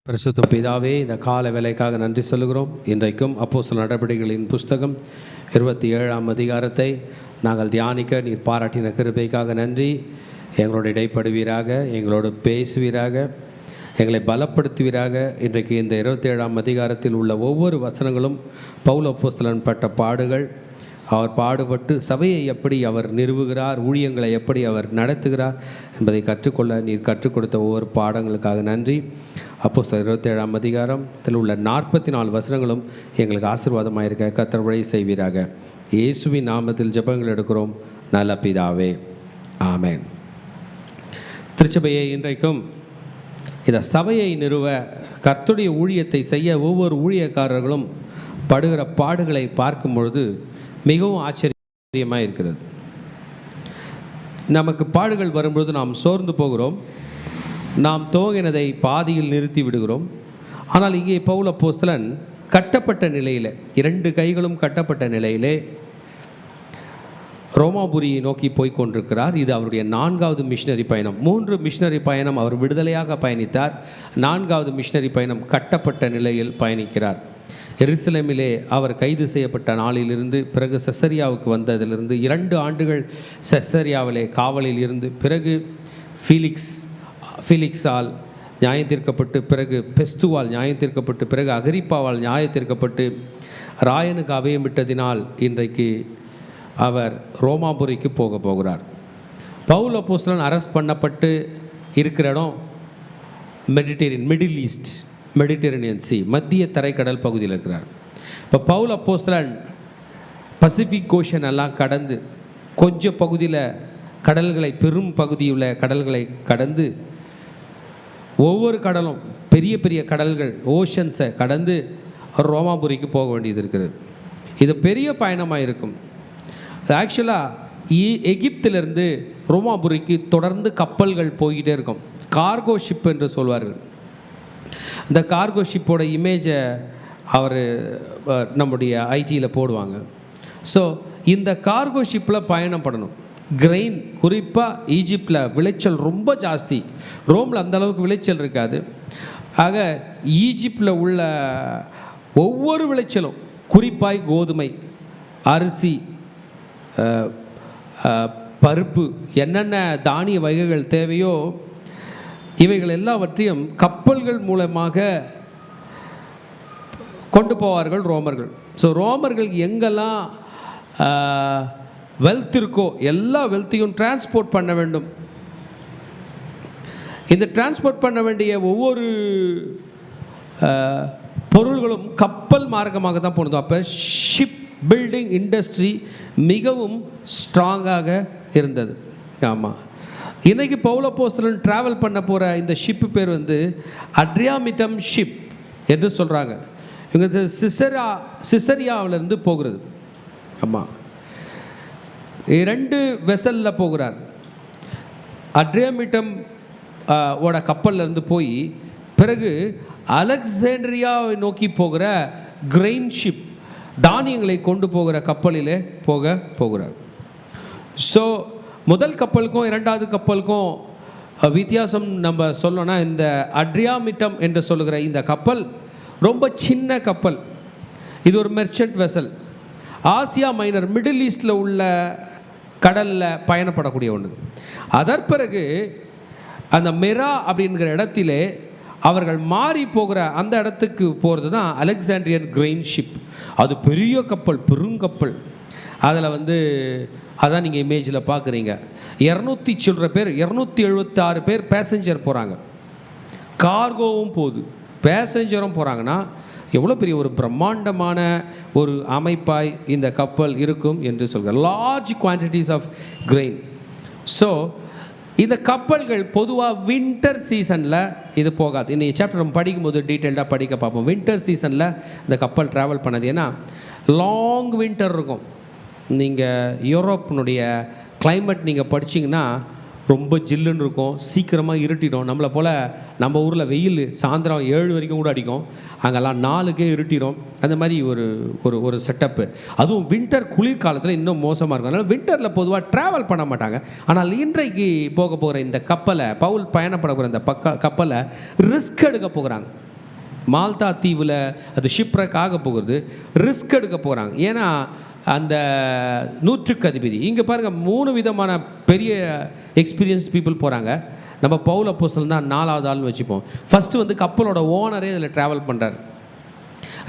பரிசுத்த பிதாவே, இந்த கால வேலைக்காக நன்றி சொல்லுகிறோம். இன்றைக்கும் அப்போஸ்தலர் நடபடிகளின் புஸ்தகம் 27ஆம் அதிகாரத்தை நாங்கள் தியானிக்க நீர் பாராட்டின கிருபைக்காக நன்றி. எங்களோடு இடைப்படுவீராக, எங்களோடு பேசுவீராக, எங்களை பலப்படுத்துவீராக. இன்றைக்கு இந்த 27ஆம் அதிகாரத்தில் உள்ள ஒவ்வொரு வசனங்களும் பவுல் அப்போஸ்தலன் பட்ட பாடுகள், அவர் பாடுபட்டு சபையை எப்படி அவர் நிறுவுகிறார், ஊழியங்களை எப்படி அவர் நடத்துகிறார் என்பதை கற்றுக்கொள்ள நீர் கற்றுக் கொடுத்த ஒவ்வொரு பாடங்களுக்காக நன்றி. அப்போஸ்தலர் 27ஆம் அதிகாரத்தில் உள்ள 44 வசனங்களும் எங்களுக்கு ஆசீர்வாதமாக இருக்க கர்த்தர் வழி செய்வீராக. இயேசுவின் நாமத்தில் ஜெபங்கள் எடுக்கிறோம் நல்ல பிதாவே, ஆமென். திருச்சபையை இன்றைக்கும் இந்த சபையை நிறுவ, கர்த்தருடைய ஊழியத்தை செய்ய ஒவ்வொரு ஊழியக்காரர்களும் படுகிற பாடுகளை பார்க்கும் பொழுது மிகவும் ஆச்சரியமாக இருக்கிறது. நமக்கு பாடுகள் வரும்பொழுது நாம் சோர்ந்து போகிறோம், நாம் துவங்கினதை பாதியில் நிறுத்தி விடுகிறோம். ஆனால் இங்கே பவுல் அப்போஸ்தலன் கட்டப்பட்ட நிலையில், 2 கைகளும் கட்டப்பட்ட நிலையிலே ரோமாபுரியை நோக்கி போய் கொண்டிருக்கிறார். இது அவருடைய 4வது மிஷினரி பயணம். 3 மிஷினரி பயணம் அவர் விடுதலையாக பயணித்தார். 4வது மிஷினரி பயணம் கட்டப்பட்ட நிலையில் பயணிக்கிறார். எருசலேமிலே அவர் கைது செய்யப்பட்ட நாளிலிருந்து பிறகு செசரியாவுக்கு வந்ததிலிருந்து 2 ஆண்டுகள் செசரியாவிலே காவலில் இருந்து பிறகு ஃபீலிக்ஸால் நியாயம் தீர்க்கப்பட்டு, பிறகு பெஸ்துவால் நியாயம் தீர்க்கப்பட்டு, பிறகு அகிரிப்பாவால் நியாயம் தீர்க்கப்பட்டு, ராயனுக்கு அபயம் விட்டதினால் இன்றைக்கு அவர் ரோமாபுரிக்கு போகிறார். பவுல் அப்போஸ்தலன் அரெஸ்ட் பண்ணப்பட்டு இருக்கிற இடம் மிடில் ஈஸ்ட், மெடிட்டரேனியன் சி, மத்திய தரைக்கடல் பகுதியில் இருக்கிறார். இப்போ பவுல் அப்போஸ்தலன் பசிபிக் ஓஷன் எல்லாம் கடந்து கொஞ்சம் பகுதியில் கடல்களை, பெரும் பகுதியுள்ள கடல்களை கடந்து, ஒவ்வொரு கடலும் பெரிய பெரிய கடல்கள், ஓஷன்ஸை கடந்து ரோமாபுரிக்கு போக வேண்டியது இருக்கிறது. இது பெரிய பயணமாக இருக்கும். ஆக்சுவலாக எகிப்திலிருந்து ரோமாபுரிக்கு தொடர்ந்து கப்பல்கள் போய்கிட்டே இருக்கும். கார்கோ ஷிப் என்று சொல்வார்கள். இந்த கார்கோ ஷிப்போட இமேஜை அவர் நம்முடைய ஐடியில் போடுவாங்க. ஸோ இந்த கார்கோ ஷிப்பில் பயணம் பண்ணணும். கிரெயின், குறிப்பாக ஈஜிப்டில் விளைச்சல் ரொம்ப ஜாஸ்தி, ரோமில் அந்த அளவுக்கு விளைச்சல் இருக்காது. ஆக ஈஜிப்டில் உள்ள ஒவ்வொரு விளைச்சலும், குறிப்பாய் கோதுமை, அரிசி, பருப்பு, என்னென்ன தானிய வகைகள் தேவையோ இவைகள் எல்லாவற்றையும் கப்பல்கள் மூலமாக கொண்டு போவார்கள் ரோமர்கள். ஸோ ரோமர்கள் எங்கெல்லாம் வெல்த் இருக்கோ எல்லா வெல்த்தையும் டிரான்ஸ்போர்ட் பண்ண வேண்டும். இந்த டிரான்ஸ்போர்ட் பண்ண வேண்டிய ஒவ்வொரு பொருள்களும் கப்பல் மார்க்கமாக தான் போனது. அப்போ ஷிப் பில்டிங் இண்டஸ்ட்ரி மிகவும் ஸ்ட்ராங்காக இருந்தது. ஆமாம், இன்றைக்கி பவுல் அப்போஸ்தலன் ட்ராவல் பண்ண போகிற இந்த ஷிப்பு பேர் அட்ரியாமிட்டம் ஷிப் என்று சொல்கிறாங்க. இவங்க சிசரியாவிலேருந்து போகிறது. ஆமாம், 2 வெசலில் போகிறார். அட்ரியாமிட்டம் ஓட கப்பல்லேருந்து போய் பிறகு அலெக்சாண்ட்ரியாவை நோக்கி போகிற கிரெயின் ஷிப், தானியங்களை கொண்டு போகிற கப்பலிலே போகிறார். ஸோ முதல் கப்பலுக்கும் 2வது கப்பலுக்கும் வித்தியாசம் நம்ம சொல்லணும்னா, இந்த அட்ரியாமிட்டம் என்று சொல்லுகிற இந்த கப்பல் ரொம்ப சின்ன கப்பல். இது ஒரு merchant vessel. Asia Minor, middle ஈஸ்டில் உள்ள கடலில் பயணப்படக்கூடிய ஒன்று. அதன் பிறகு அந்த மெரா அப்படிங்கிற இடத்திலே அவர்கள் மாறி போகிற அந்த இடத்துக்கு போகிறது தான் அலெக்சாண்ட்ரியன் கிரெயின் ஷிப். அது பெரிய கப்பல், பெருங்கப்பல். அதில் அதான் நீங்கள் இமேஜில் பார்க்குறீங்க. 200 சில்லற பேர், 276 பேர் பேசஞ்சர் போகிறாங்க. கார்கோவும் போகுது, பேசஞ்சரும் போகிறாங்கன்னா எவ்வளோ பெரிய ஒரு பிரம்மாண்டமான ஒரு அமைப்பாய் இந்த கப்பல் இருக்கும் என்று சொல்கிறார். Large quantities of grain. So இந்த கப்பல்கள் பொதுவாக வின்டர் சீசனில் இது போகாது. இன்னைக்கு சாப்டர் நம்ம படிக்கும்போது டீட்டெயில்டாக படிக்க பார்ப்போம். வின்டர் சீசனில் இந்த கப்பல் ட்ராவல் பண்ணது. ஏன்னா லாங் வின்டர் இருக்கும். நீங்கள் யூரோப்பினுடைய கிளைமேட் நீங்கள் படிச்சிங்கன்னா ரொம்ப ஜில்லுன்னு இருக்கும், சீக்கிரமாக இருட்டிடும். நம்மளை போல் நம்ம ஊரில் வெயில் சாயந்தரம் 7 வரைக்கும் கூட அடிக்கும், அங்கெல்லாம் 4க்கே இருட்டிடும். அந்த மாதிரி ஒரு செட்டப்பு. அதுவும் வின்டர் குளிர்காலத்தில் இன்னும் மோசமாக இருக்கும். அதனால் வின்டரில் பொதுவாக ட்ராவல் பண்ண மாட்டாங்க. ஆனால் இன்றைக்கு போகிற இந்த கப்பலை, பவுல் பயணப்பட போகிற இந்த கப்பலை ரிஸ்க் எடுக்க போகிறாங்க. மால்தா தீவில் அது ஷிப்ரக் ஆக போகிறது, ரிஸ்க் எடுக்க போகிறாங்க. ஏன்னா அந்த 100க்கு அதிபதி, இங்கே பாருங்கள் 3 விதமான பெரிய எக்ஸ்பீரியன்ஸ்ட் பீப்புள் போகிறாங்க. நம்ம பவுல் அப்போஸ்தலன் தான் 4வது ஆள்னு வச்சுப்போம். ஃபஸ்ட்டு வந்து கப்பலோட ஓனரே அதில் ட்ராவல் பண்ணுறாரு.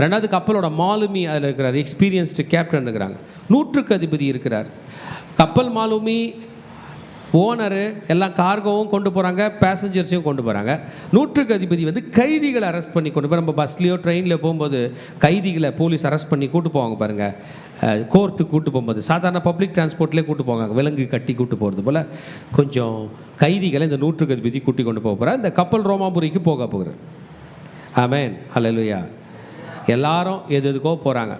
2வது கப்பலோட மாலுமி அதில் இருக்கிறார், எக்ஸ்பீரியன்ஸ்டு கேப்டன் இருக்கிறாங்க. 100க்கு அதிபதி இருக்கிறார். கப்பல் மாலுமி, ஓனரு எல்லாம் கார்கோவும் கொண்டு போகிறாங்க, பேசஞ்சர்ஸையும் கொண்டு போகிறாங்க. 100க்கு அதிபதி வந்து கைதிகளை அரெஸ்ட் பண்ணி கொண்டு போய், நம்ம பஸ்லேயோ ட்ரெயினில் போகும்போது கைதிகளை போலீஸ் அரெஸ்ட் பண்ணி கூட்டு போவாங்க பாருங்கள், கோர்ட்டுக்கு கூட்டு போகும்போது. சாதாரண பப்ளிக் டிரான்ஸ்போர்ட்லேயே கூட்டு போவாங்க, விலங்கு கட்டி கூட்டு போகிறது போல் கொஞ்சம் கைதிகளை இந்த 100க்கு அதிபதி கூட்டி கொண்டு போக போகிறார். இந்த கப்பல் ரோமாபுரிக்கு போக போகிறார். ஆமென், ஹல்லேலூயா. எல்லாரும் எதுக்கோ போகிறாங்க.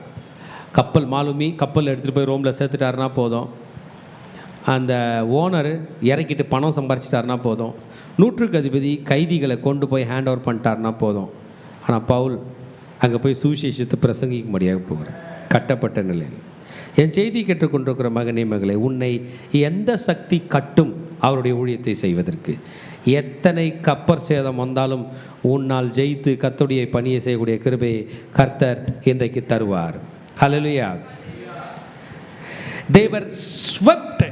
கப்பல் மாலுமி கப்பல் எடுத்துகிட்டு போய் ரோமில் சேர்த்துட்டாருன்னா போதும், அந்த ஓனர் இறக்கிட்டு பணம் சம்பாரிச்சிட்டாருனா போதும், 100க்கு அதிபதி கைதிகளை கொண்டு போய் ஹேண்ட் ஓவர் பண்ணிட்டாருனா போதும். ஆனால் பவுல் அங்கே போய் சுவிசேஷத்தை பிரசங்கிக்க முடியாது போகிறார், கட்டப்பட்ட நிலையில். என் செய்தி கேட்டுக்கொண்டிருக்கிற மகனே மகளே, உன்னை எந்த சக்தி கட்டும் அவருடைய ஊழியத்தை செய்வதற்கு? எத்தனை கப்பர் சேதம் வந்தாலும் உன்னால் ஜெயித்து கர்த்தருடைய பணியை செய்யக்கூடிய கிருபையை கர்த்தர் இன்றைக்கு தருவார். ஹல்லேலூயா. They were swept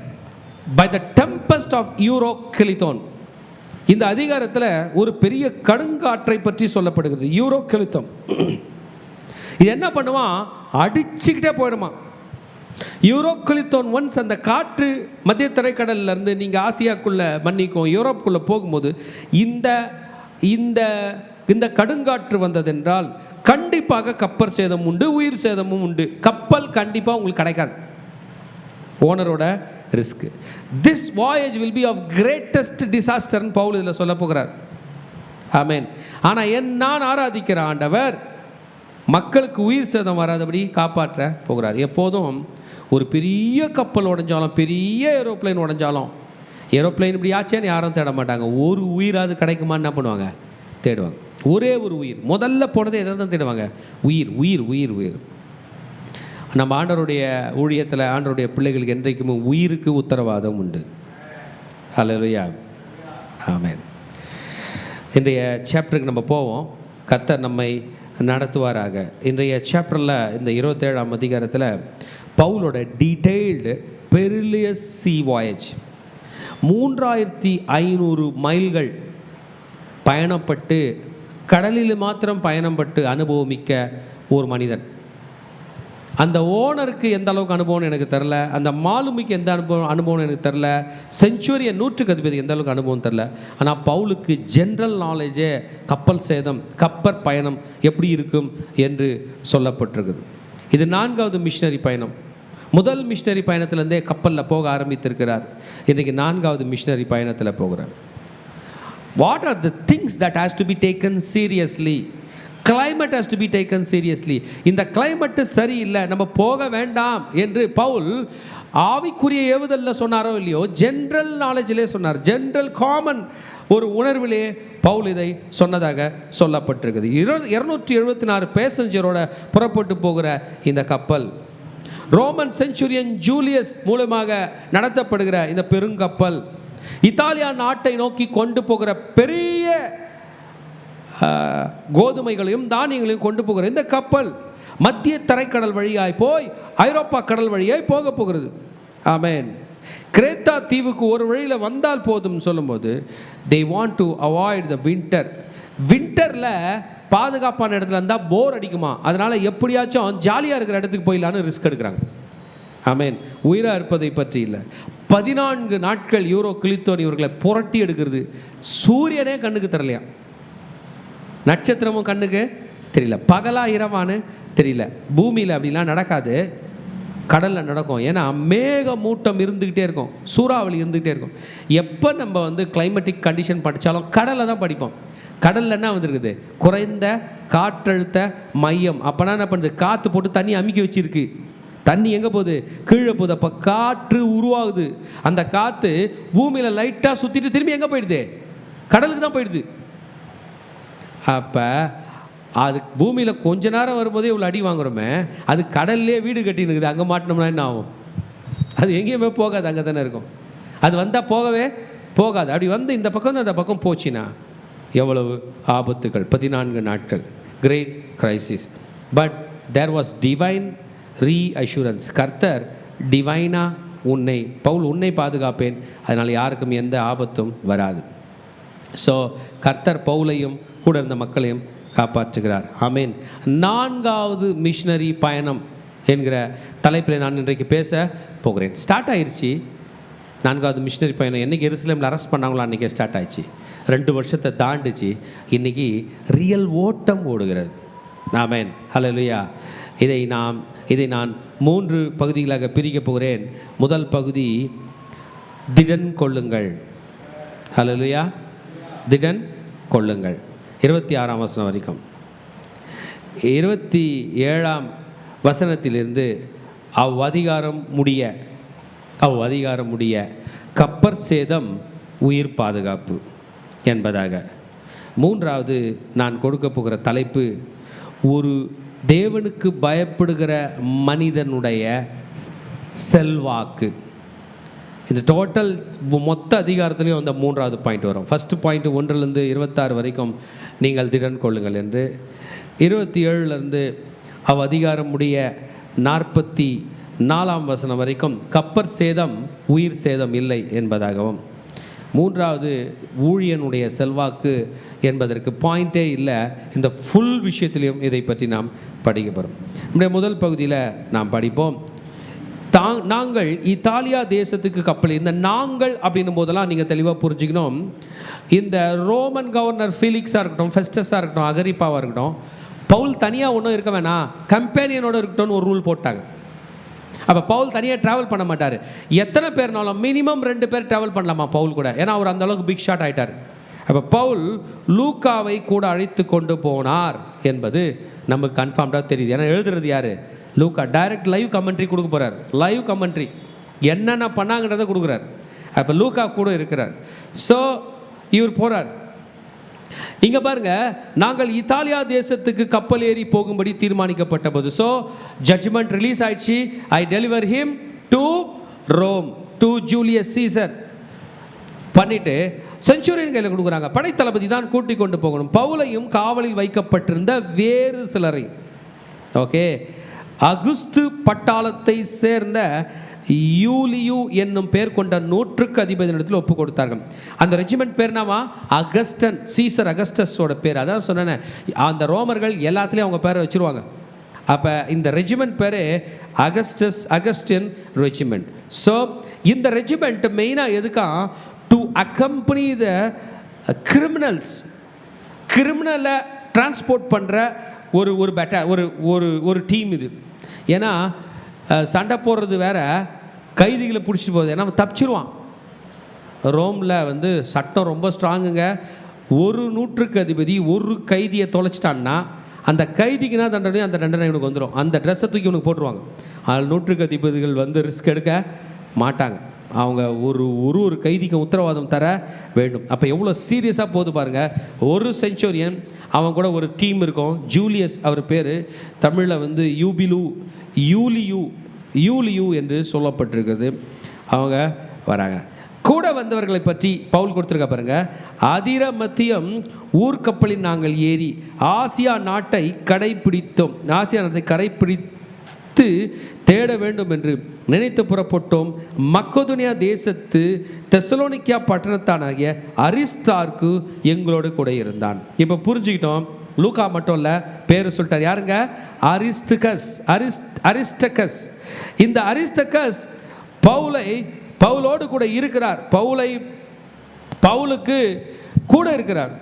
by the tempest of Euroclydon. இந்த அதிகாரத்தில் ஒரு பெரிய கடுங்காற்றை பற்றி சொல்லப்படுகிறது. யூரோக்லித்தம் இது என்ன பண்ணுவான், அடிச்சுக்கிட்டே போயிடுமா. யூரோக்லித்தோன் ஒன்ஸ் அந்த காற்று மத்திய தரைக்கடல்லேருந்து நீங்கள் ஆசியாக்குள்ளே மன்னிக்கும் யூரோப்புக்குள்ளே போகும்போது இந்த இந்த இந்த கடுங்காற்று வந்ததென்றால் கண்டிப்பாக கப்பல் சேதம் உண்டு, உயிர் சேதமும் உண்டு. கப்பல் கண்டிப்பாக உங்களுக்கு கிடைக்காது, ஓனரோட risk. This voyage will be of greatest டிசாஸ்டர்னு பவுல் இதில் சொல்ல போகிறார். ஆமென். ஆனால் நான் ஆராதிக்கிற ஆண்டவர் மக்களுக்கு உயிர் சேதம் வராதபடி காப்பாற்ற போகிறார். எப்போதும் ஒரு பெரிய கப்பல் உடைஞ்சாலும், பெரிய ஏரோப்ளைன் உடைஞ்சாலும், ஏரோப்ளைன் இப்படி ஆச்சேன்னு யாரும் தேட மாட்டாங்க. ஒரு உயிராது கிடைக்குமான்னு என்ன பண்ணுவாங்க, தேடுவாங்க. ஒரே ஒரு உயிர் முதல்ல போனதை எதை தான் தேடுவாங்க, உயிர் உயிர் உயிர் உயிர். நம்ம ஆண்டவருடைய ஊழியத்தில் ஆண்டவருடைய பிள்ளைகளுக்கு என்றைக்குமே உயிருக்கு உத்தரவாதம் உண்டு. ஹல்லேலூயா, ஆமென். இன்றைய சாப்டருக்கு நம்ம போவோம், கர்த்தர் நம்மை நடத்துவாராக. இன்றைய சாப்டரில் இந்த 27ஆம் அதிகாரத்தில் பவுலோட டீட்டெயில்டு பெரிலியஸ் சீ வாயேஜ், 3500 மைல்கள் பயணப்பட்டு கடலில் மாத்திரம் பயணப்பட்டு அனுபவமிக்க ஒரு மனிதன். அந்த ஓனருக்கு எந்த அளவுக்கு அனுபவம்னு எனக்கு தெரில, அந்த மாலுமிக்கு எந்த அனுபவம்னு எனக்கு தெரில, செஞ்சுரியன் 100க்கு அதிபதி எந்த அளவுக்கு அனுபவம் தெரில. ஆனால் பவுலுக்கு ஜென்ரல் நாலேஜே கப்பல் சேதம், கப்பற் பயணம் எப்படி இருக்கும் என்று சொல்லப்பட்டிருக்குது. இது 4வது மிஷனரி பயணம். முதல் மிஷனரி பயணத்திலேருந்தே கப்பலில் போக ஆரம்பித்திருக்கிறார். இன்றைக்கு 4வது மிஷனரி பயணத்தில் போகிறார். What are the things that has to be taken seriously? Climate has to be taken seriously. இந்த climate சரியில்லை, நம்ம போக வேண்டாம் என்று பவுல் ஆவிக்குரிய ஏவுதல்ல சொன்னாரோ இல்லையோ, ஜென்ரல் நாலேஜிலே சொன்னார். ஜென்ரல் காமன் ஒரு உணர்விலே பவுல் இதை சொன்னதாக சொல்லப்பட்டிருக்குது. 274 பேசஞ்சரோட புறப்பட்டு போகிற இந்த கப்பல் ரோமன் செஞ்சுரியன் ஜூலியஸ் மூலமாக நடத்தப்படுகிற இந்த பெருங்கப்பல், இத்தாலியா நாட்டை நோக்கி கொண்டு போகிற பெரிய கோதுமைகளையும் தானியங்களையும் கொண்டு போகிற இந்த கப்பல் மத்திய தரைக்கடல் வழியாய் போய் ஐரோப்பா கடல் வழியாய் போக போகிறது. ஆமென். கிரேத்தா தீவுக்கு ஒரு வழியில் வந்தால் போதும் சொல்லும்போது they want to avoid the winter. வின்டரில் பாதுகாப்பான இடத்துல இருந்தால் போர் அடிக்குமா, அதனால் எப்படியாச்சும் ஜாலியாக இருக்கிற இடத்துக்கு போயிடலான்னு ரிஸ்க் எடுக்கிறாங்க. ஆமென். உயிராக இருப்பதை பற்றி இல்லை. 14 நாட்கள் யூரோக்லித்தோன் இவர்களை புரட்டி எடுக்கிறது. சூரியனே கண்ணுக்கு தெரியலையா, நட்சத்திரமும் கண்ணுக்கு தெரியல, பகலா இரவான்னு தெரியல. பூமியில் அப்படிலாம் நடக்காது, கடலில் நடக்கும். ஏன்னா மேக மூட்டம் இருந்துக்கிட்டே இருக்கும், சூறாவளி இருந்துக்கிட்டே இருக்கும். எப்போ நம்ம வந்து கிளைமேட்டிக் கண்டிஷன் படித்தாலும் கடலில் தான் படிப்போம். கடலில் என்ன வந்துருக்குது, குறைந்த காற்றழுத்த மையம். அப்போனா என்ன பண்ணுது, காற்று போட்டு தண்ணி அமுக்கி வச்சிருக்கு. தண்ணி எங்கே போகுது, கீழே போகுது. அப்போ காற்று உருவாகுது. அந்த காற்று பூமியில் லைட்டாக சுற்றிட்டு திரும்பி எங்கே போயிடுது, கடலுக்கு தான் போயிடுது. அப்போ அது பூமியில் கொஞ்ச நேரம் வரும்போதே இவ்வளோ அடி வாங்குறோமே, அது கடல்லே வீடு கட்டினுக்குது. அங்கே மாட்டினோம்னா என்ன ஆகும், அது எங்கேயுமே போகாது, அங்கே தானே இருக்கும். அது வந்தால் போகவே போகாது. அப்படி வந்து இந்த பக்கம் அந்த பக்கம் போச்சுன்னா எவ்வளவு ஆபத்துகள். 14 நாட்கள் great crisis. But there was divine reassurance. கர்த்தர் டிவைனா பவுல் உன்னை பாதுகாப்பேன், அதனால் யாருக்கும் எந்த ஆபத்தும் வராது. ஸோ கர்த்தர் பவுலையும் கூட இருந்த மக்களையும் காப்பாற்றுகிறார். ஆமேன். 4வது மிஷனரி பயணம் என்கிற தலைப்பில் நான் இன்றைக்கு பேச போகிறேன். ஸ்டார்ட் ஆயிடுச்சு 4வது மிஷனரி பயணம். என்றைக்கு எருசலேமில் அரெஸ்ட் பண்ணாங்களோ அன்றைக்கே ஸ்டார்ட் ஆயிடுச்சு. 2 வருஷத்தை தாண்டிச்சு. இன்றைக்கி ரியல் ஓட்டம் ஓடுகிறது. ஆமேன். ஹல்லேலூயா. இதை நான் 3 பகுதிகளாக பிரிக்க போகிறேன். முதல் பகுதி, திடன் கொள்ளுங்கள். ஹல்லேலூயா. திடன் கொள்ளுங்கள். 26ஆம் வசனம் வரைக்கும். 27ஆம் வசனத்திலிருந்து அவ்வதிகாரம் முடிய கப்பற் சேதம் உயிர் பாதுகாப்பு என்பதாக. 3வது நான் கொடுக்க போகிற தலைப்பு, ஒரு தேவனுக்கு பயப்படுகிற மனிதனுடைய செல்வாக்கு. இந்த டோட்டல் மொத்த அதிகாரத்துலேயும் அந்த 3வது பாயிண்ட் வரும். ஃபஸ்ட்டு பாயிண்ட் 1லேருந்து 26 வரைக்கும் நீங்கள் திடன் கொள்ளுங்கள் என்று, 27லேருந்து அதிகாரம் முடிய 44ஆம் வசனம் வரைக்கும் கப்பற் சேதம் உயிர் சேதம் இல்லை என்பதாகவும், 3வது ஊழியனுடைய செல்வாக்கு என்பதற்கு பாயிண்டே இல்லை. இந்த ஃபுல் விஷயத்திலையும் இதை பற்றி நாம் படிக்க போகிறோம். நம்முடைய முதல் பகுதியில் நாம் படிப்போம். நாங்கள் இத்தாலியா தேசத்துக்கு கப்பல். இந்த நாங்கள் அப்படின்னும் போதெல்லாம் நீங்கள் தெளிவாக புரிஞ்சுக்கணும், இந்த ரோமன் கவர்னர் ஃபீலிக்ஸாக இருக்கட்டும், ஃபெஸ்டஸாக இருக்கட்டும், அகரிப்பாவாக இருக்கட்டும், பவுல் தனியாக ஒன்றும் இருக்க வேணாம், கம்பேனியனோடு இருக்கட்டும்னு ஒரு ரூல் போட்டாங்க. அப்போ பவுல் தனியாக ட்ராவல் பண்ண மாட்டார். எத்தனை பேர்னாலும் மினிமம் 2 பேர் ட்ராவல் பண்ணலாமா பவுல் கூட, ஏன்னா அவர் அந்த அளவுக்கு பிக் ஷாட் ஆகிட்டார். அப்போ பவுல் லூக்காவை கூட அழைத்து கொண்டு போனார் என்பது நமக்கு கன்ஃபார்ம்டாக தெரியுது. ஏன்னா எழுதுறது யார்? லூக்கா. டைரக்ட் லைவ் கமெண்ட்ரி கொடுக்க போகிறார். லைவ் கமெண்ட்ரி என்னென்ன பண்ணாங்கன்றதை கொடுக்குறார். அப்போ லூக்கா கூட இருக்கிறார். ஸோ இவர் போகிறார். இங்கே பாருங்க, நாங்கள் இத்தாலியா தேசத்துக்கு கப்பல் ஏறி போகும்படி தீர்மானிக்கப்பட்ட போது, ஸோ ஜட்ஜ்மெண்ட் ரிலீஸ் ஆயிடுச்சு. I deliver him to Rome, to Julius Caesar பண்ணிட்டு செஞ்சுரியன் கையில் கொடுக்குறாங்க. படைத்தளபதி தான் கூட்டி கொண்டு போகணும். பவுலையும் காவலில் வைக்கப்பட்டிருந்த வேறு சிலரை, ஓகே, அகுஸ்து பட்டாளத்தை சேர்ந்த யூலியு என்னும் பேர் கொண்ட 100க்கு அதிபதியிடத்தில் ஒப்பு கொடுத்தார்கள். அந்த ரெஜிமெண்ட் பேர் என்னவா? அகஸ்டன், சீசர் அகஸ்டஸோட பேர். அதான் சொன்னேன், அந்த ரோமர்கள் எல்லாத்துலேயும் அவங்க பேரை வச்சுருவாங்க. அப்போ இந்த ரெஜிமெண்ட் பேர் அகஸ்டின் ரெஜிமெண்ட். ஸோ இந்த ரெஜிமெண்ட் மெயினாக எதுக்கா? டு அக்கம்பனி த கிரிமினலை டிரான்ஸ்போர்ட் பண்ணுற ஒரு டீம் இது. ஏன்னா சண்டை போடுறது வேற, கைதிகளை பிடிச்சிட்டு போகுது. ஏன்னா தப்பிச்சிருவான். ரோமில் சட்டம் ரொம்ப ஸ்ட்ராங்குங்க. ஒரு 100க்கு அதிபதி ஒரு கைதியை தொலைச்சிட்டான்னா அந்த கைதிக்குனா தண்டனை, அந்த தண்டனை இவனுக்கு வந்துடும். அந்த ட்ரெஸ்ஸை தூக்கி இவனுக்கு போட்டுருவாங்க. அதில் 100க்கு அதிபதிகள் ரிஸ்க் எடுக்க மாட்டாங்க. அவங்க ஒரு கைதிக்கு உத்தரவாதம் தர வேண்டும். அப்போ எவ்வளோ சீரியஸாக போகுது பாருங்கள். ஒரு செஞ்சுரியன், அவன் கூட ஒரு டீம் இருக்கும். ஜூலியஸ் அவர் பேர், தமிழில் யூலியு என்று சொல்லப்பட்டிருக்கிறது. அவங்க வராங்க. கூட வந்தவர்களை பற்றி பவுல் கொடுத்துருக்க பாருங்க. அதிரமத்தியம் ஊர்க்கப்பலில் நாங்கள் ஏறி ஆசியா நாட்டை கரைப்பிடித்து தேட வேண்டும் என்று நினைத்து புறப்பட்டோம். மக்கதுனியா தேசத்து தெசலோனிக்கா பட்டணத்தானாகிய அரிஸ்தார்க்கு எங்களோடு கூட இருந்தான். இப்போ புரிஞ்சுக்கிட்டோம், லூக்கா மட்டும் இல்லை, பேர் சொல்லிட்டார். யாருங்க? அரிஸ்டகஸ். இந்த அரிஸ்டகஸ் பவுலோடு கூட இருக்கிறார். பவுலுக்கு கூட இருக்கிறார்.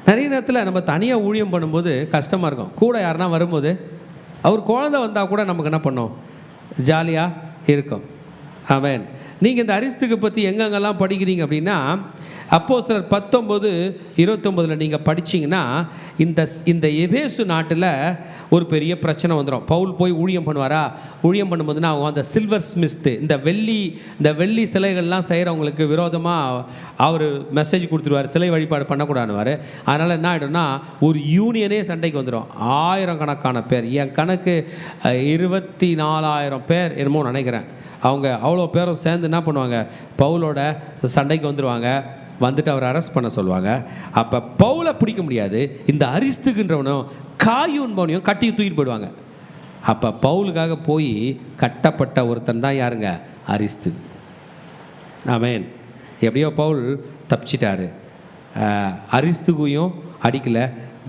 நிறைய நேரத்தில் நம்ம தனியாக ஊழியம் பண்ணும்போது கஷ்டமாக இருக்கும். கூட யாருன்னா வரும்போது, அவர் குழந்தை வந்தால் கூட நமக்கு என்ன பண்ணோம்? ஜாலியாக இருக்கும். ஆமென். நீங்கள் இந்த அரிஸ்துக்கு பற்றி எங்கெங்கெல்லாம் படிக்கிறீங்க அப்படின்னா, அப்போஸ்தலர் 19:29 நீங்கள் படிச்சிங்கன்னா, இந்த எபேசு நாட்டில் ஒரு பெரிய பிரச்சனை வந்துடும். பவுல் போய் ஊழியம் பண்ணுவாரா? ஊழியம் பண்ணும்போதுன்னா அவங்க அந்த சில்வர் ஸ்மித்து, இந்த வெள்ளி சிலைகள்லாம் செய்கிறவங்களுக்கு விரோதமாக அவர் மெசேஜ் கொடுத்துருவார், சிலை வழிபாடு பண்ணக்கூடாதுவார். அதனால் என்ன ஆகிடும்னா, ஒரு யூனியனே சண்டைக்கு வந்துடும். 1000 கணக்கான பேர், என் கணக்கு 24,000 பேர் என்னமோ நினைக்கிறேன். அவங்க அவ்வளோ பேரும் சேர்ந்து என்ன பண்ணுவாங்க? பவுலோட சண்டைக்கு வந்துடுவாங்க. வந்துட்டு அவரை அரெஸ்ட் பண்ண சொல்லுவாங்க. அப்போ பவுலை பிடிக்க முடியாது. இந்த அரிஸ்துக்குன்றவனும் காயுன்பவனையும் கட்டி தூக்கிட்டு போயிடுவாங்க. அப்போ பவுலுக்காக போய் கட்டப்பட்ட ஒருத்தன் தான் யாருங்க? அரிஸ்து. ஆமென். எப்படியோ பவுல் தப்பிச்சிட்டாரு. அரிஸ்துகையும் அடிக்கலை,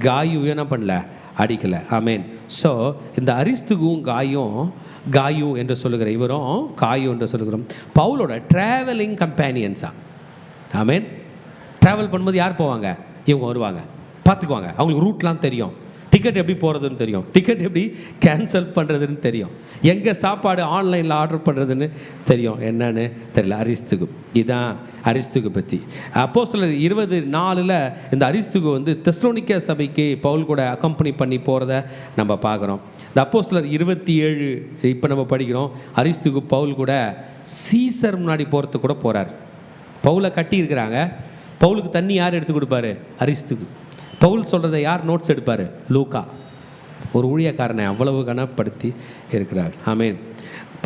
காயுவையும் என்ன பண்ணல, அடிக்கலை. ஆமென். ஸோ இந்த அரிஸ்துகும் காயு என்று சொல்லுகிற இவரும் காயு என்று சொல்லுகிறோம் பவுலோட ட்ராவலிங் கம்பேனியன்ஸா. ஆமென். ட்ராவல் பண்ணும்போது யார் போவாங்க? இவங்க வருவாங்க, பார்த்துக்குவாங்க. அவங்களுக்கு ரூட்லாம் தெரியும், டிக்கெட் எப்படி போகிறதுன்னு தெரியும், டிக்கெட் எப்படி கேன்சல் பண்ணுறதுன்னு தெரியும், எங்கே சாப்பாடு ஆன்லைனில் ஆர்டர் பண்ணுறதுன்னு தெரியும், என்னன்னு தெரியல. அரிஸ்துகு, இதுதான் அரிஸ்துகு பற்றி. அப்போஸ்தலர் 20:4 இந்த அரிஸ்துகு வந்து தெஸ்ஸலோனிக்கே சபைக்கு பவுல் கூட அக்கம்பனி பண்ணி போகிறத நம்ம பார்க்குறோம். இந்த அப்போஸ்தலர் 27 இப்போ நம்ம படிக்கிறோம். அரிஸ்துகு பவுல் கூட சீசர் முன்னாடி போகிறதுக்கு கூட போகிறார். பவுலை கட்டி இருக்கிறாங்க. பவுலுக்கு தண்ணி யார் எடுத்து கொடுப்பாரு? அரிஸ்துகு. பவுல் சொல்கிறத யார் நோட்ஸ் எடுப்பார்? லூக்கா. ஒரு ஊழியக்காரனை அவ்வளவு கனப்படுத்தி இருக்கிறார். ஆமென்.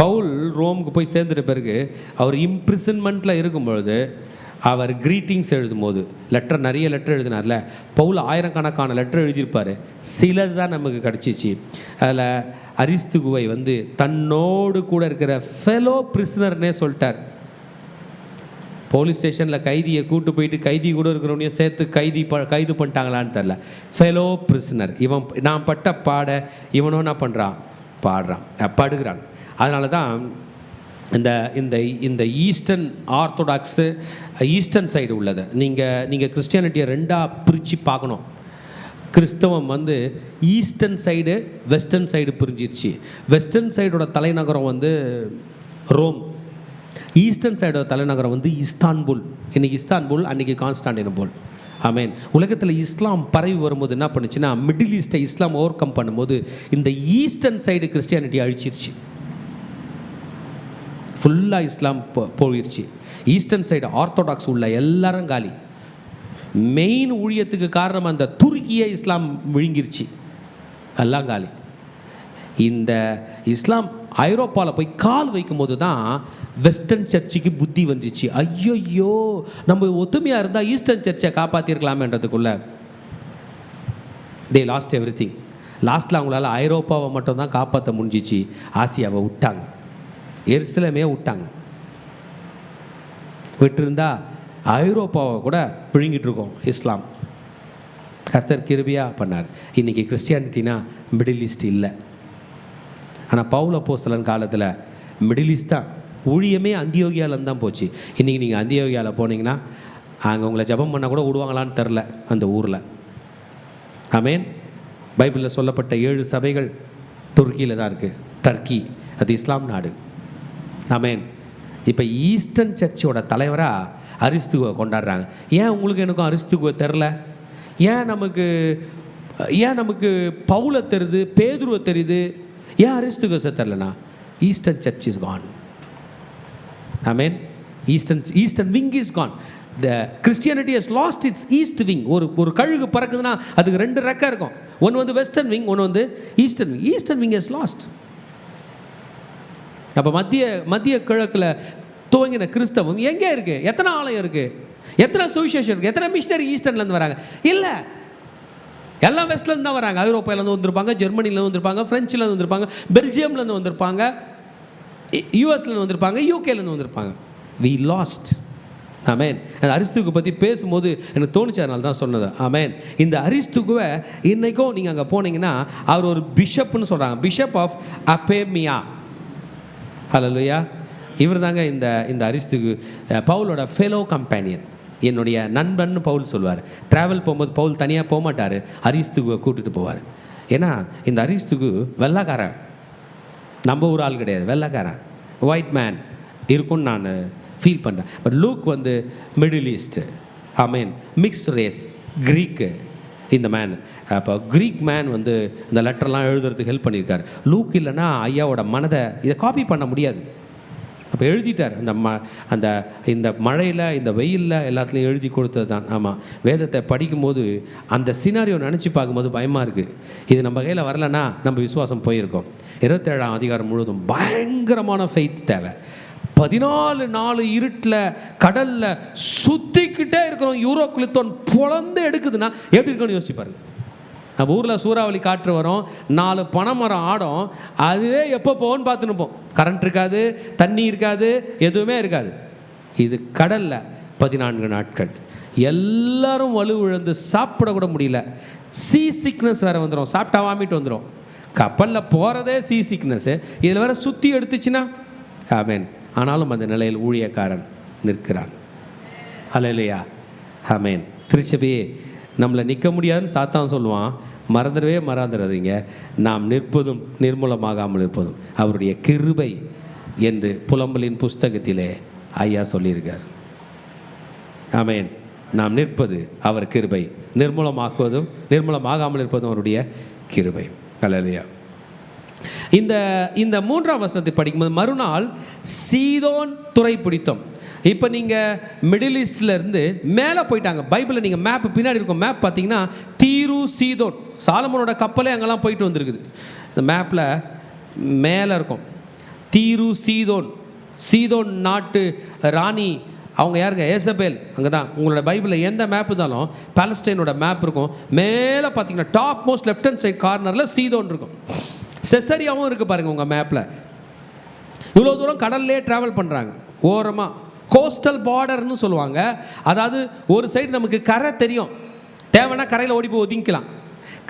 பவுல் ரோமுக்கு போய் சேர்ந்துட்ட பிறகு அவர் இம்ப்ரிசன்மெண்ட்டில் இருக்கும்பொழுது அவர் க்ரீட்டிங்ஸ் எழுதும்போது நிறைய லெட்டர் எழுதினார்ல. பவுல் ஆயிரக்கணக்கான லெட்டர் எழுதியிருப்பார். சிலது தான் நமக்கு கிடச்சிச்சு. அதில் அரிஸ்துகுவை வந்து தன்னோடு கூட இருக்கிற ஃபெலோ பிரிசனர்னே சொல்லிட்டார். போலீஸ் ஸ்டேஷனில் கைதியை கூட்டு போயிட்டு கைதி கூட இருக்கிறவனையும் சேர்த்து கைது பண்ணிட்டாங்களான்னு தெரில. Fellow prisoner. இவன் நான் பட்ட பாட இவனும் என்ன பண்ணுறான்? படுகிறான். அதனால தான் இந்த இந்த இந்த ஈஸ்டர்ன் ஆர்த்தோடாக்ஸு ஈஸ்டர்ன் சைடு உள்ளது நீங்கள் கிறிஸ்டியானிட்டியை ரெண்டாக பிரித்து பார்க்கணும். கிறிஸ்தவம் வந்து ஈஸ்டர்ன் சைடு வெஸ்டர்ன் சைடு பிரிஞ்சிருச்சு. வெஸ்டர்ன் சைடோட தலைநகரம் வந்து ரோம். ஈஸ்டர்ன் சைடோட தலைநகரம் வந்து இஸ்தான்புல். இன்றைக்கி இஸ்தான்புல், அன்றைக்கி கான்ஸ்டாண்டினோபிள். ஆமென். உலகத்தில் இஸ்லாம் பரவி வரும்போது என்ன பண்ணுச்சுன்னா, மிடில் ஈஸ்ட்டை இஸ்லாம் ஓவர் கம் பண்ணும்போது இந்த ஈஸ்டர்ன் சைடு கிறிஸ்டியானிட்டி அழிச்சிருச்சு. ஃபுல்லாக இஸ்லாம் போயிடுச்சு. ஈஸ்டர்ன் சைடு ஆர்த்தோடாக்ஸ் உள்ள எல்லாரும் காலி. மெயின் ஊழியத்துக்கு காரணம் அந்த துருக்கியை இஸ்லாம் விழுங்கிருச்சு, எல்லாம் காலி. இந்த இஸ்லாம் ஐரோப்பாவில் போய் கால் வைக்கும்போது தான் வெஸ்டர்ன் சர்ச்சுக்கு புத்தி வந்துச்சு. ஐயோ, நம்ம ஒத்துமையாக இருந்தால் ஈஸ்டர்ன் சர்ச்சை காப்பாற்றிருக்கலாமேன்றதுக்குள்ள தே லாஸ்ட் எவ்ரி திங். லாஸ்ட்டில் அவங்களால ஐரோப்பாவை மட்டும் தான் காப்பாற்ற முடிஞ்சிச்சு. ஆசியாவை விட்டாங்க, எருசலேமே விட்டாங்க. விட்டுருந்தா ஐரோப்பாவை கூட பிழுங்கிட்டு இருக்கோம் இஸ்லாம். கர்த்தர் கிருபையாக பண்ணார். இன்றைக்கி கிறிஸ்டியானிட்டினா மிடில் ஈஸ்ட் இல்லை. ஆனால் பவுல் அப்போஸ்தலன் காலத்தில் மிடில் ஈஸ்ட் தான். ஊழியமே அந்தியோகியாவிலேருந்து தான் போச்சு. இன்றைக்கி நீங்கள் அந்தியோகியாவில் போனீங்கன்னா அங்கே உங்களை ஜெபம் பண்ண கூட விடுவாங்களான்னு தெரில அந்த ஊரில். ஆமென். பைபிளில் சொல்லப்பட்ட 7 சபைகள் துருக்கியில் தான் இருக்குது. டர்க்கி அது இஸ்லாம் நாடு. ஆமென். இப்போ ஈஸ்டர்ன் சர்ச்சோட தலைவராக அரிஸ்துவை கொண்டாடுறாங்க. ஏன் உங்களுக்கு எனக்கும் அரிஸ்துவை தெரில? ஏன் நமக்கு பவுலை தெரியுது, பேதுருவை தெரியுது, ஏன் அரிஸ்துவை தெரிலனா? Eastern church is gone. ஆமென். Eastern wing is gone. The Christianity has lost its east wing. ஒரு கழுகு பறக்குதுன்னா அதுக்கு 2 ரெக்கை இருக்கும். ஒன்று வந்து வெஸ்டர்ன் விங், ஒன்று வந்து eastern wing. Eastern wing has lost. அப்போ மத்திய கிழக்கில் துவங்கின கிறிஸ்தவம் எங்கே இருக்குது? எத்தனை ஆலயம் இருக்குது? எத்தனை சுவிசேஷம் இருக்குது? எத்தனை மிஷினரி ஈஸ்டர்ன்லேருந்து வராங்க? இல்லை, எல்லாம் வெஸ்ட்லேருந்து தான் வராங்க. ஐரோப்பாவிலேருந்து வந்திருப்பாங்க, ஜெர்மனிலேருந்து வந்திருப்பாங்க, ஃப்ரெஞ்சிலேருந்து வந்திருப்பாங்க, பெல்ஜியம்லேருந்து வந்திருப்பாங்க, யூஎஸ்லேருந்து வந்திருப்பாங்க, யூகேலேருந்து வந்திருப்பாங்க. We lost. ஆமென். அந்த அரிஸ்துவை பற்றி பேசும்போது எனக்கு தோணுச்சு, அதனால தான் சொன்னது. ஆமென். இந்த அரிஸ்துவை இன்றைக்கும் நீங்கள் அங்கே போனீங்கன்னா அவர் ஒரு பிஷப்னு சொல்கிறாங்க. Bishop of Apamea. ஹல்லேலூயா. இவர் தாங்க இந்த அரிஸ்துகு பவுலோட ஃபெலோ கம்பேனியன், என்னுடைய நண்பன் பவுல் சொல்வார். ட்ராவல் போகும்போது பவுல் தனியாக போக மாட்டார், அரிஸ்துகுவை கூட்டிகிட்டு போவார். ஏன்னா இந்த அரிஸ்துகு வெள்ளைக்காரன், நம்ம ஒரு ஆள் கிடையாது, வெள்ளைக்காரன், ஒயிட் மேன் இருக்கும்னு நான் ஃபீல் பண்ணுறேன். பட் லூக் வந்து மிடில் ஈஸ்ட். ஆமென். மிக்ஸ்ட் ரேஸ், க்ரீக்கு இந்த மேன். அப்போ க்ரீக் மேன் வந்து இந்த லெட்டர்லாம் எழுதுறதுக்கு ஹெல்ப் பண்ணியிருக்கார். லூக் இல்லைன்னா ஐயாவோட மனதை இதை காப்பி பண்ண முடியாது. அப்போ எழுதிட்டார். இந்த மழையில், இந்த வெயிலில் எல்லாத்துலேயும் எழுதி கொடுத்தது தான். ஆமாம். வேதத்தை படிக்கும்போது அந்த சினாரியோ நினச்சி பார்க்கும்போது பயமாக இருக்குது. இது நம்ம கையில் வரலன்னா நம்ம விசுவாசம் போயிருக்கோம். 27ஆம் அதிகாரம் முழுவதும் பயங்கரமான ஃபெய்த் தேவை. 14 நாள் இருட்டில் கடலில் சுற்றிக்கிட்டே இருக்கிறோம். யூரோக்ளித்தோன் பொழந்து எடுக்குதுன்னா எப்படி இருக்குன்னு யோசிச்சு பாருங்க. நம்ம ஊரில் சூறாவளி காற்று வரும், 4 பனைமரம் ஆடும், அதுவே எப்போ போகும்னு பார்த்துன்னு போம். கரண்ட் இருக்காது, தண்ணி இருக்காது, எதுவுமே இருக்காது. இது கடலில் 14 நாட்கள் எல்லாரும் வலு விழுந்து சாப்பிட கூட முடியல. சீ சிக்னஸ் வேறு வந்துடும், சாப்பிட்டா வாமிட்டு வந்துடும். கப்பலில் போகிறதே சீ சிக்னஸ்ஸு, இதில் வேறு சுற்றி எடுத்துச்சுன்னா ஆமென். ஆனாலும் அந்த நிலையில் ஊழியக்காரன் நிற்கிறான். ஹல்லேலூயா, ஆமென். திருச்சபையே, நம்மளை நிற்க முடியாதுன்னு சாத்தான் சொல்லுவான். மறந்துடாதீங்க, நாம் நிற்பதும் நிர்மூலமாகாமல் இருப்பதும் அவருடைய கிருபை என்று புலம்பலின் புஸ்தகத்திலே ஐயா சொல்லியிருக்கார். ஆமென். நாம் நிற்பது அவர் கிருபை, நிர்மூலமாகாமல் இருப்பதும் அவருடைய கிருபை. ஹல்லேலூயா. இந்த 3ஆம் வசனத்தை படிக்கும்போது, மறுநாள் சீதோன் துறை பிடித்தோம். இப்போ நீங்கள் மிடில் ஈஸ்ட்லேருந்து மேலே போயிட்டாங்க. பைபிளில் நீங்கள் மேப் பின்னாடி இருக்கும், மேப் பார்த்தீங்கன்னா தீரு சீதோன், சாலமோனோட கப்பலே அங்கெல்லாம் போயிட்டு வந்திருக்குது. இந்த மேப்பில் மேலே இருக்கும் தீரு சீதோன். சீதோன் நாட்டு ராணி அவங்க யாருங்க? ஏசபேல். அங்கே தான் உங்களோட பைபிளில் எந்த மேப் இருந்தாலும் பாலஸ்டைனோட மேப் இருக்கும். மேலே பார்த்தீங்கன்னா top most left hand side கார்னரில் சீதோன் இருக்கும். செசரியாவும் இருக்குது பாருங்கள் உங்கள் மேப்பில். இவ்வளோ தூரம் கடல்லே ட்ராவல் பண்ணுறாங்க. ஓரமாக கோஸ்டல் பார்டர்னு சொல்லுவாங்க. அதாவது ஒரு சைடு நமக்கு கரை தெரியும், தேவைன்னா கரையில் ஓடி போய் ஒதுங்கிக்கலாம்.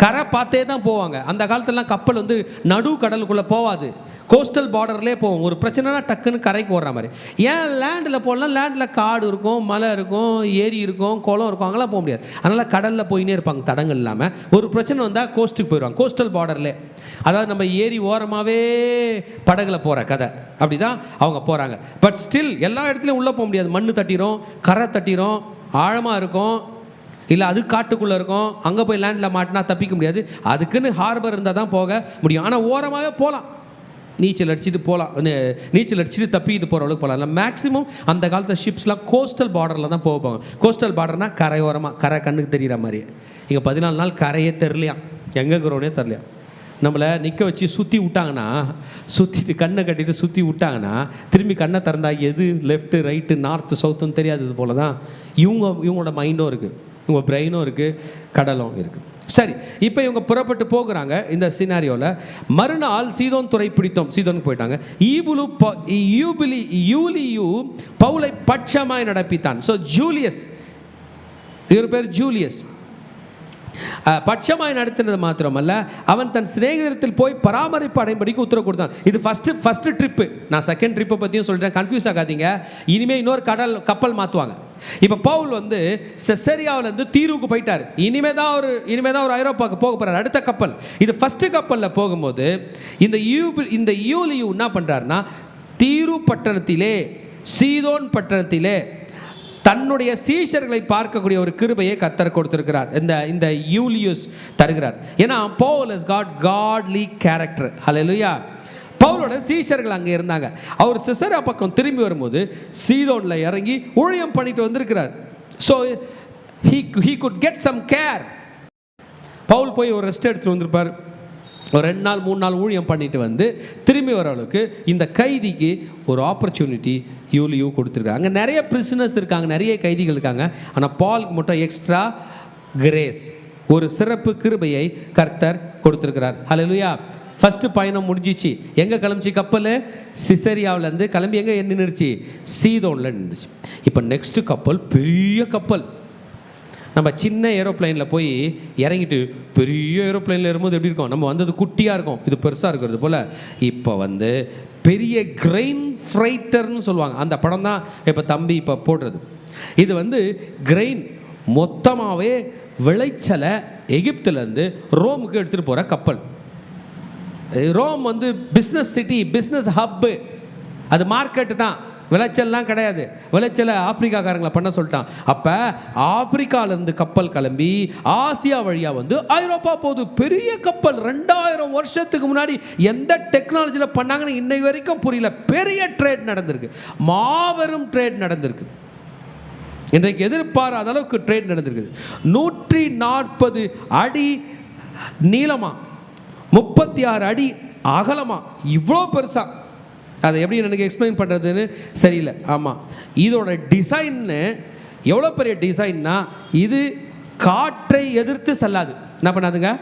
கரை பார்த்தே தான் போவாங்க. அந்த காலத்துலலாம் கப்பல் வந்து நடு கடலுக்குள்ளே போகாது, கோஸ்டல் பார்டர்லேயே போவோம். ஒரு பிரச்சனைனா டக்குன்னு கரைக்கு ஓடுற மாதிரி. ஏன் லேண்டில் போகலாம்? லேண்டில் காடு இருக்கும், மலை இருக்கும், ஏரி இருக்கும், குளம் இருக்கும், அங்கெல்லாம் போக முடியாது. அதனால் கடலில் போயினே இருப்பாங்க தடங்கள் இல்லாமல். ஒரு பிரச்சனை வந்தால் கோஸ்ட்டுக்கு போயிடுவாங்க, கோஸ்டல் பார்டர்லேயே. அதாவது நம்ம ஏரி ஓரமாகவே படகுல போகிற கதை அப்படி தான் அவங்க போகிறாங்க. பட் ஸ்டில் எல்லா இடத்துலையும் உள்ளே போக முடியாது. மண் தட்டிடும், கரை தட்டிடும், ஆழமாக இருக்கும், இல்லை அது காட்டுக்குள்ளே இருக்கும். அங்கே போய் லேண்டில் மாட்டினா தப்பிக்க முடியாது. அதுக்குன்னு ஹார்பர் இருந்தால் தான் போக முடியும். ஆனால் ஓரமாகவே போகலாம், நீச்சல் அடிச்சுட்டு போகலாம், நீச்சல் அடிச்சுட்டு தப்பிக்கிட்டு போகிற அளவுக்கு போகலாம். இல்லை மேக்ஸிமம் அந்த காலத்தில் ஷிப்ஸ்லாம் கோஸ்டல் பார்டரில் தான் போவாங்க. கோஸ்டல் பார்டர்னால் கரையோரமாக, கரை கண்ணுக்கு தெரிகிற மாதிரி. இங்கே 14 நாள் கரையே தெரிலையாம், எங்கே இருக்கிறோனே தெரிலையாம். நம்மளை நிற்க வச்சு சுற்றி விட்டாங்கன்னா, சுற்றிட்டு கண்ணை கட்டிட்டு சுற்றி விட்டாங்கன்னா, திரும்பி கண்ணை திறந்தா எது லெஃப்ட்டு ரைட்டு நார்த்து சவுத்துன்னு தெரியாது. இது போல தான் இவங்களோட மைண்டும் இருக்குது, இவங்க பிரெயினும் இருக்குது, கடலும் இருக்குது. சரி, இப்போ இவங்க புறப்பட்டு போகிறாங்க. இந்த சினாரியோவில் மறுநாள் சீதோன் துறை பிடித்தோம், சீதோனுக்கு போயிட்டாங்க. யூலியு பவுலை பட்சமாய் நடப்பித்தான். ஸோ ஜூலியஸ், இவர் பேர் ஜூலியஸ், பட்சமாய் நடத்தினது மாத்திரமல்ல, அவன் தன் சிநேகிதத்தில் போய் பராமரிப்பு அடைம்படிக்கு உத்தரவு கொடுத்தான். இது ஃபஸ்ட்டு ட்ரிப்பு. நான் செகண்ட் ட்ரிப்பை பற்றியும் சொல்கிறேன், கன்ஃபியூஸ் ஆகாதீங்க. இனிமேல் இன்னொரு கப்பல் மாற்றுவாங்க. இப்போ பவுல் வந்து செசரியாவிலேருந்து தீருவுக்கு போயிட்டார். இனிமே தான் ஒரு ஐரோப்பாவுக்கு போக போகிறார், அடுத்த கப்பல். இது ஃபஸ்ட்டு கப்பலில் போகும்போது இந்த யூலியு என்ன பண்ணுறாருன்னா, தீரு பட்டணத்திலே, சீதோன் பட்டணத்திலே தன்னுடைய சீஷர்களை பார்க்கக்கூடிய ஒரு கிருபையை கர்த்தர் கொடுத்திருக்கிறார். இந்த யூலியஸ் தருகிறார். ஏன்னா Pavul has got godly character. ஹல்லேலூயா. பவுலோட சீஷர்கள் அங்கே இருந்தாங்க. அவர் செசரியா பக்கம் திரும்பி வரும்போது சீதோனில் இறங்கி ஊழியம் பண்ணிட்டு வந்திருக்கிறார். So he could get some care. பவுல் போய் ஒரு ரெஸ்ட் எடுத்துட்டு வந்திருப்பார். ஒரு 2 நாள் 3 நாள் ஊழியம் பண்ணிட்டு வந்து திரும்பி வர அளவுக்கு இந்த கைதிக்கு ஒரு ஆப்பர்ச்சுனிட்டி யூலியு கொடுத்துருக்காங்க. அங்கே நிறைய பிரிசனர்ஸ் இருக்காங்க, நிறைய கைதிகள் இருக்காங்க. ஆனால் பாலுக்கு மட்டும் எக்ஸ்ட்ரா கிரேஸ், ஒரு சிறப்பு கிருபையை கர்த்தர் கொடுத்துருக்கிறார். ஹல்லேலூயா. ஃபஸ்ட்டு பயணம் முடிஞ்சிச்சு. எங்கே கிளம்பிச்சு கப்பல்? சிசரியாவிலேருந்து கிளம்பி எங்கே நின்றுச்சு? சீதோனில் நின்றுச்சு. இப்போ நெக்ஸ்ட்டு கப்பல் பெரிய கப்பல். நம்ம சின்ன ஏரோப்ளைனில் போய் இறங்கிட்டு பெரிய ஏரோப்ளைனில் ஏறும்போது எப்படி இருக்கும்? நம்ம வந்தது குட்டியாக இருக்கும், இது பெருசாக இருக்கிறது போல். இப்போ வந்து பெரிய கிரெயின் ஃப்ரைட்டர்னு சொல்லுவாங்க. அந்த படம் தான் இப்போ தம்பி இப்போ போடுறது. இது வந்து கிரெயின் மொத்தமாகவே விளைச்சலை எகிப்துலேருந்து ரோமுக்கு எடுத்துகிட்டு போகிற கப்பல். ரோம் வந்து பிஸ்னஸ் சிட்டி, பிஸ்னஸ் ஹப்பு, அது மார்க்கெட்டு தான், விளைச்சல்லாம் கிடையாது. விளைச்சலை ஆப்பிரிக்காக்காரங்களை பண்ண சொல்லிட்டான். அப்போ ஆப்பிரிக்காவிலேருந்து கப்பல் கிளம்பி ஆசியா வழியாக வந்து ஐரோப்பா போகுது. பெரிய கப்பல். 2000 வருஷத்துக்கு முன்னாடி எந்த டெக்னாலஜியில் பண்ணாங்கன்னு இன்னை வரைக்கும் புரியல. பெரிய ட்ரேட் நடந்திருக்கு, மாபெரும் ட்ரேட் நடந்திருக்கு. இன்றைக்கு எதிர்பாராத அளவுக்கு ட்ரேட் நடந்திருக்குது. 140 அடி நீளமா, 36 அடி அகலமா, இவ்வளோ பெருசா. அதை எப்படி எனக்கு எக்ஸ்பிளைன் பண்ணுறதுன்னு சரியில்லை. ஆமாம், இதோட டிசைன்னு எவ்வளோ பெரிய டிசைன்னா, இது காற்றை எதிர்த்து செல்லாது. என்ன பண்ணாதுங்க?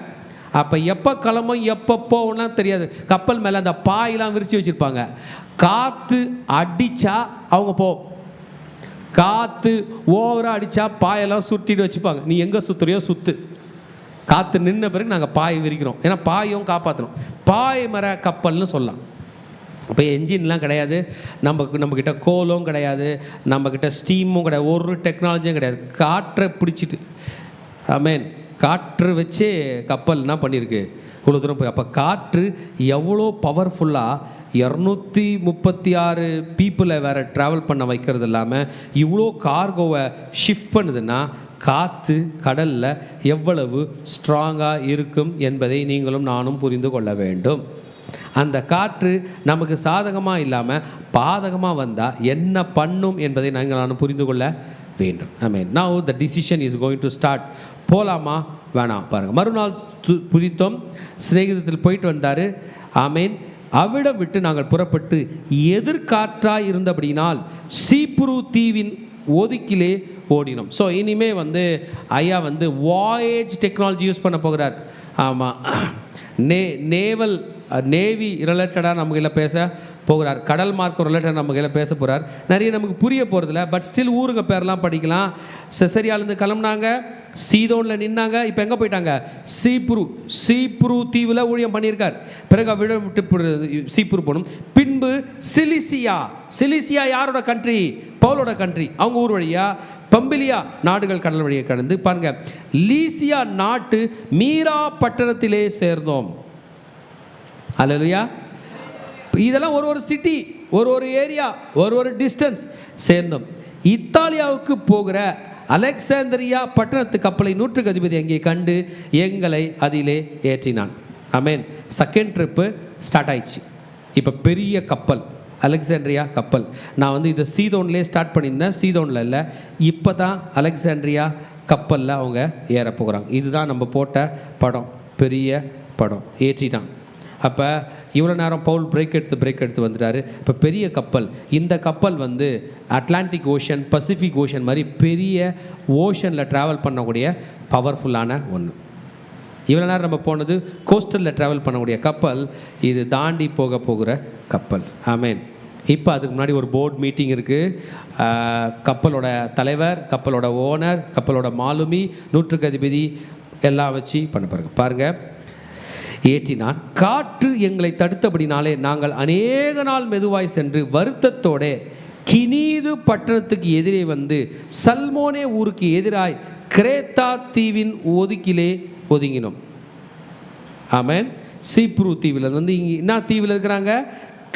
அப்போ எப்போ கிளம்பும் எப்போ போகணும்லாம் தெரியாது. கப்பல் மேலே அந்த பாயெல்லாம் விரித்து வச்சுருப்பாங்க. காற்று அடித்தா அவங்க போவோம். காற்று ஓவராக அடித்தா பாயெல்லாம் சுற்றிட்டு வச்சுப்பாங்க. நீ எங்கே சுற்றுறியோ சுற்று. காற்று நின்ன பிறகு நாங்கள் பாய் விரிக்கிறோம். ஏன்னா பாயும் காப்பாற்றணும். பாய் மர கப்பல்னு சொல்லலாம். இப்போ என்ஜின்லாம் கிடையாது, நம்மக்கிட்ட கோலும் கிடையாது, நம்மக்கிட்ட ஸ்டீமும் கிடையாது, ஒரு டெக்னாலஜியும் கிடையாது. காற்றை பிடிச்சிட்டு ஆமேன், காற்று வச்சே கப்பல் என்ன பண்ணியிருக்கு இவ்வளோ தூரம் போய். அப்போ காற்று எவ்வளோ பவர்ஃபுல்லாக 236 பீப்புளை வேறு ட்ராவல் பண்ண வைக்கிறது இல்லாமல் இவ்வளோ கார்கோவை ஷிஃப்ட் பண்ணுதுன்னா காற்று கடலில் எவ்வளவு ஸ்ட்ராங்காக இருக்கும் என்பதை நீங்களும் நானும் புரிந்து கொள்ள வேண்டும். அந்த காற்று நமக்கு சாதகமாக இல்லாமல் பாதகமாக வந்தால் என்ன பண்ணும் என்பதை நானும் புரிந்து கொள்ள வேண்டும். ஆமென். Now the decision is going to start. போகலாமா வேணாம் பாருங்கள். மறுநாள் புதித்தோம், சிநேகிதத்தில் போயிட்டு வந்தார். ஆமேன். அவ்விடம் விட்டு நாங்கள் புறப்பட்டு எதிர்காற்றாய் இருந்தபடினால் சீப்ரு தீவின் ஒதுக்கிலே ஓடினோம். ஸோ இனிமே ஐயா வாயேஜ் டெக்னாலஜி யூஸ் பண்ண போகிறார். ஆமாம், நேவி ரிலேட்டடாக நம்ம கையில் பேச போகிறார். கடல் மார்க்கம் ரிலேட்டடாக நம்ம கையில் பேச போகிறார். நிறைய நமக்கு புரிய போகிறதில்ல, பட் ஸ்டில் ஊருங்க பேர்லாம் படிக்கலாம். செசரியாலேருந்து கிளம்புனாங்க, சீதோனில் நின்னாங்க, இப்போ எங்கே போயிட்டாங்க? சீப்ரு தீவில் ஊழியம் பண்ணியிருக்கார். பிறகு விட விட்டு சீப்ரு போகணும். பின்பு சிலிசியா யாரோட கண்ட்ரி? பவுலோட கண்ட்ரி. அவங்க ஊர் வழியாக பம்பிலியா நாடுகள் கடல் வழியை கடந்து பாருங்க, லீசியா நாட்டு மீரா பட்டணத்திலே சேர்ந்தோம். அல்லேலூயா. இதெல்லாம் ஒரு சிட்டி, ஒரு ஏரியா, ஒரு டிஸ்டன்ஸ் சேர்ந்தோம். இத்தாலியாவுக்கு போகிற அலெக்சாந்திரியா பட்டணத்து கப்பலை 100 அதிபதி அங்கே கண்டு எங்களை அதிலே ஏற்றினான். ஆமேன். செகண்ட் ட்ரிப்பு ஸ்டார்ட் ஆயிடுச்சு. இப்போ பெரிய கப்பல் அலெக்சாண்ட்ரியா கப்பல். நான் இதை சீதோன்லேயே ஸ்டார்ட் பண்ணியிருந்தேன், சீதோனில் இல்லை. இப்போ தான் அலெக்சாண்ட்ரியா கப்பலில் அவங்க ஏற போகிறாங்க. இதுதான் நம்ம போட்ட படம், பெரிய படம். ஏற்றிட்டான். அப்போ இவ்வளோ நேரம் பவுல் பிரேக் எடுத்து வந்துட்டார். இப்போ பெரிய கப்பல். இந்த கப்பல் அட்லாண்டிக் ஓஷன், பசிபிக் ஓஷன் மாதிரி பெரிய ஓஷனில் ட்ராவல் பண்ணக்கூடிய பவர்ஃபுல்லான ஒன்று. இவ்வளோ நேரம் நம்ம போனது கோஸ்டலில் ட்ராவல் பண்ணக்கூடிய கப்பல், இது தாண்டி போகிற கப்பல். ஆமேன். இப்போ அதுக்கு முன்னாடி ஒரு போர்ட் மீட்டிங் இருக்குது. கப்பலோட தலைவர், கப்பலோட ஓனர், கப்பலோட மாலுமி, 100 அதிபதி எல்லாம் வச்சு பண்ண பாருங்கள். ஏற்றினான். காற்று எங்களை தடுத்தபடினாலே நாங்கள் அநேக நாள் மெதுவாய் சென்று வருத்தத்தோட கினீது பட்டணத்துக்கு எதிரே சல்மோனே ஊருக்கு எதிராய் கிரேத்தா தீவின் ஒதுக்கிலே ஒதுங்கினோம். ஆமேன். சீப்ரு தீவில் இங்கே என்ன தீவில் இருக்கிறாங்க?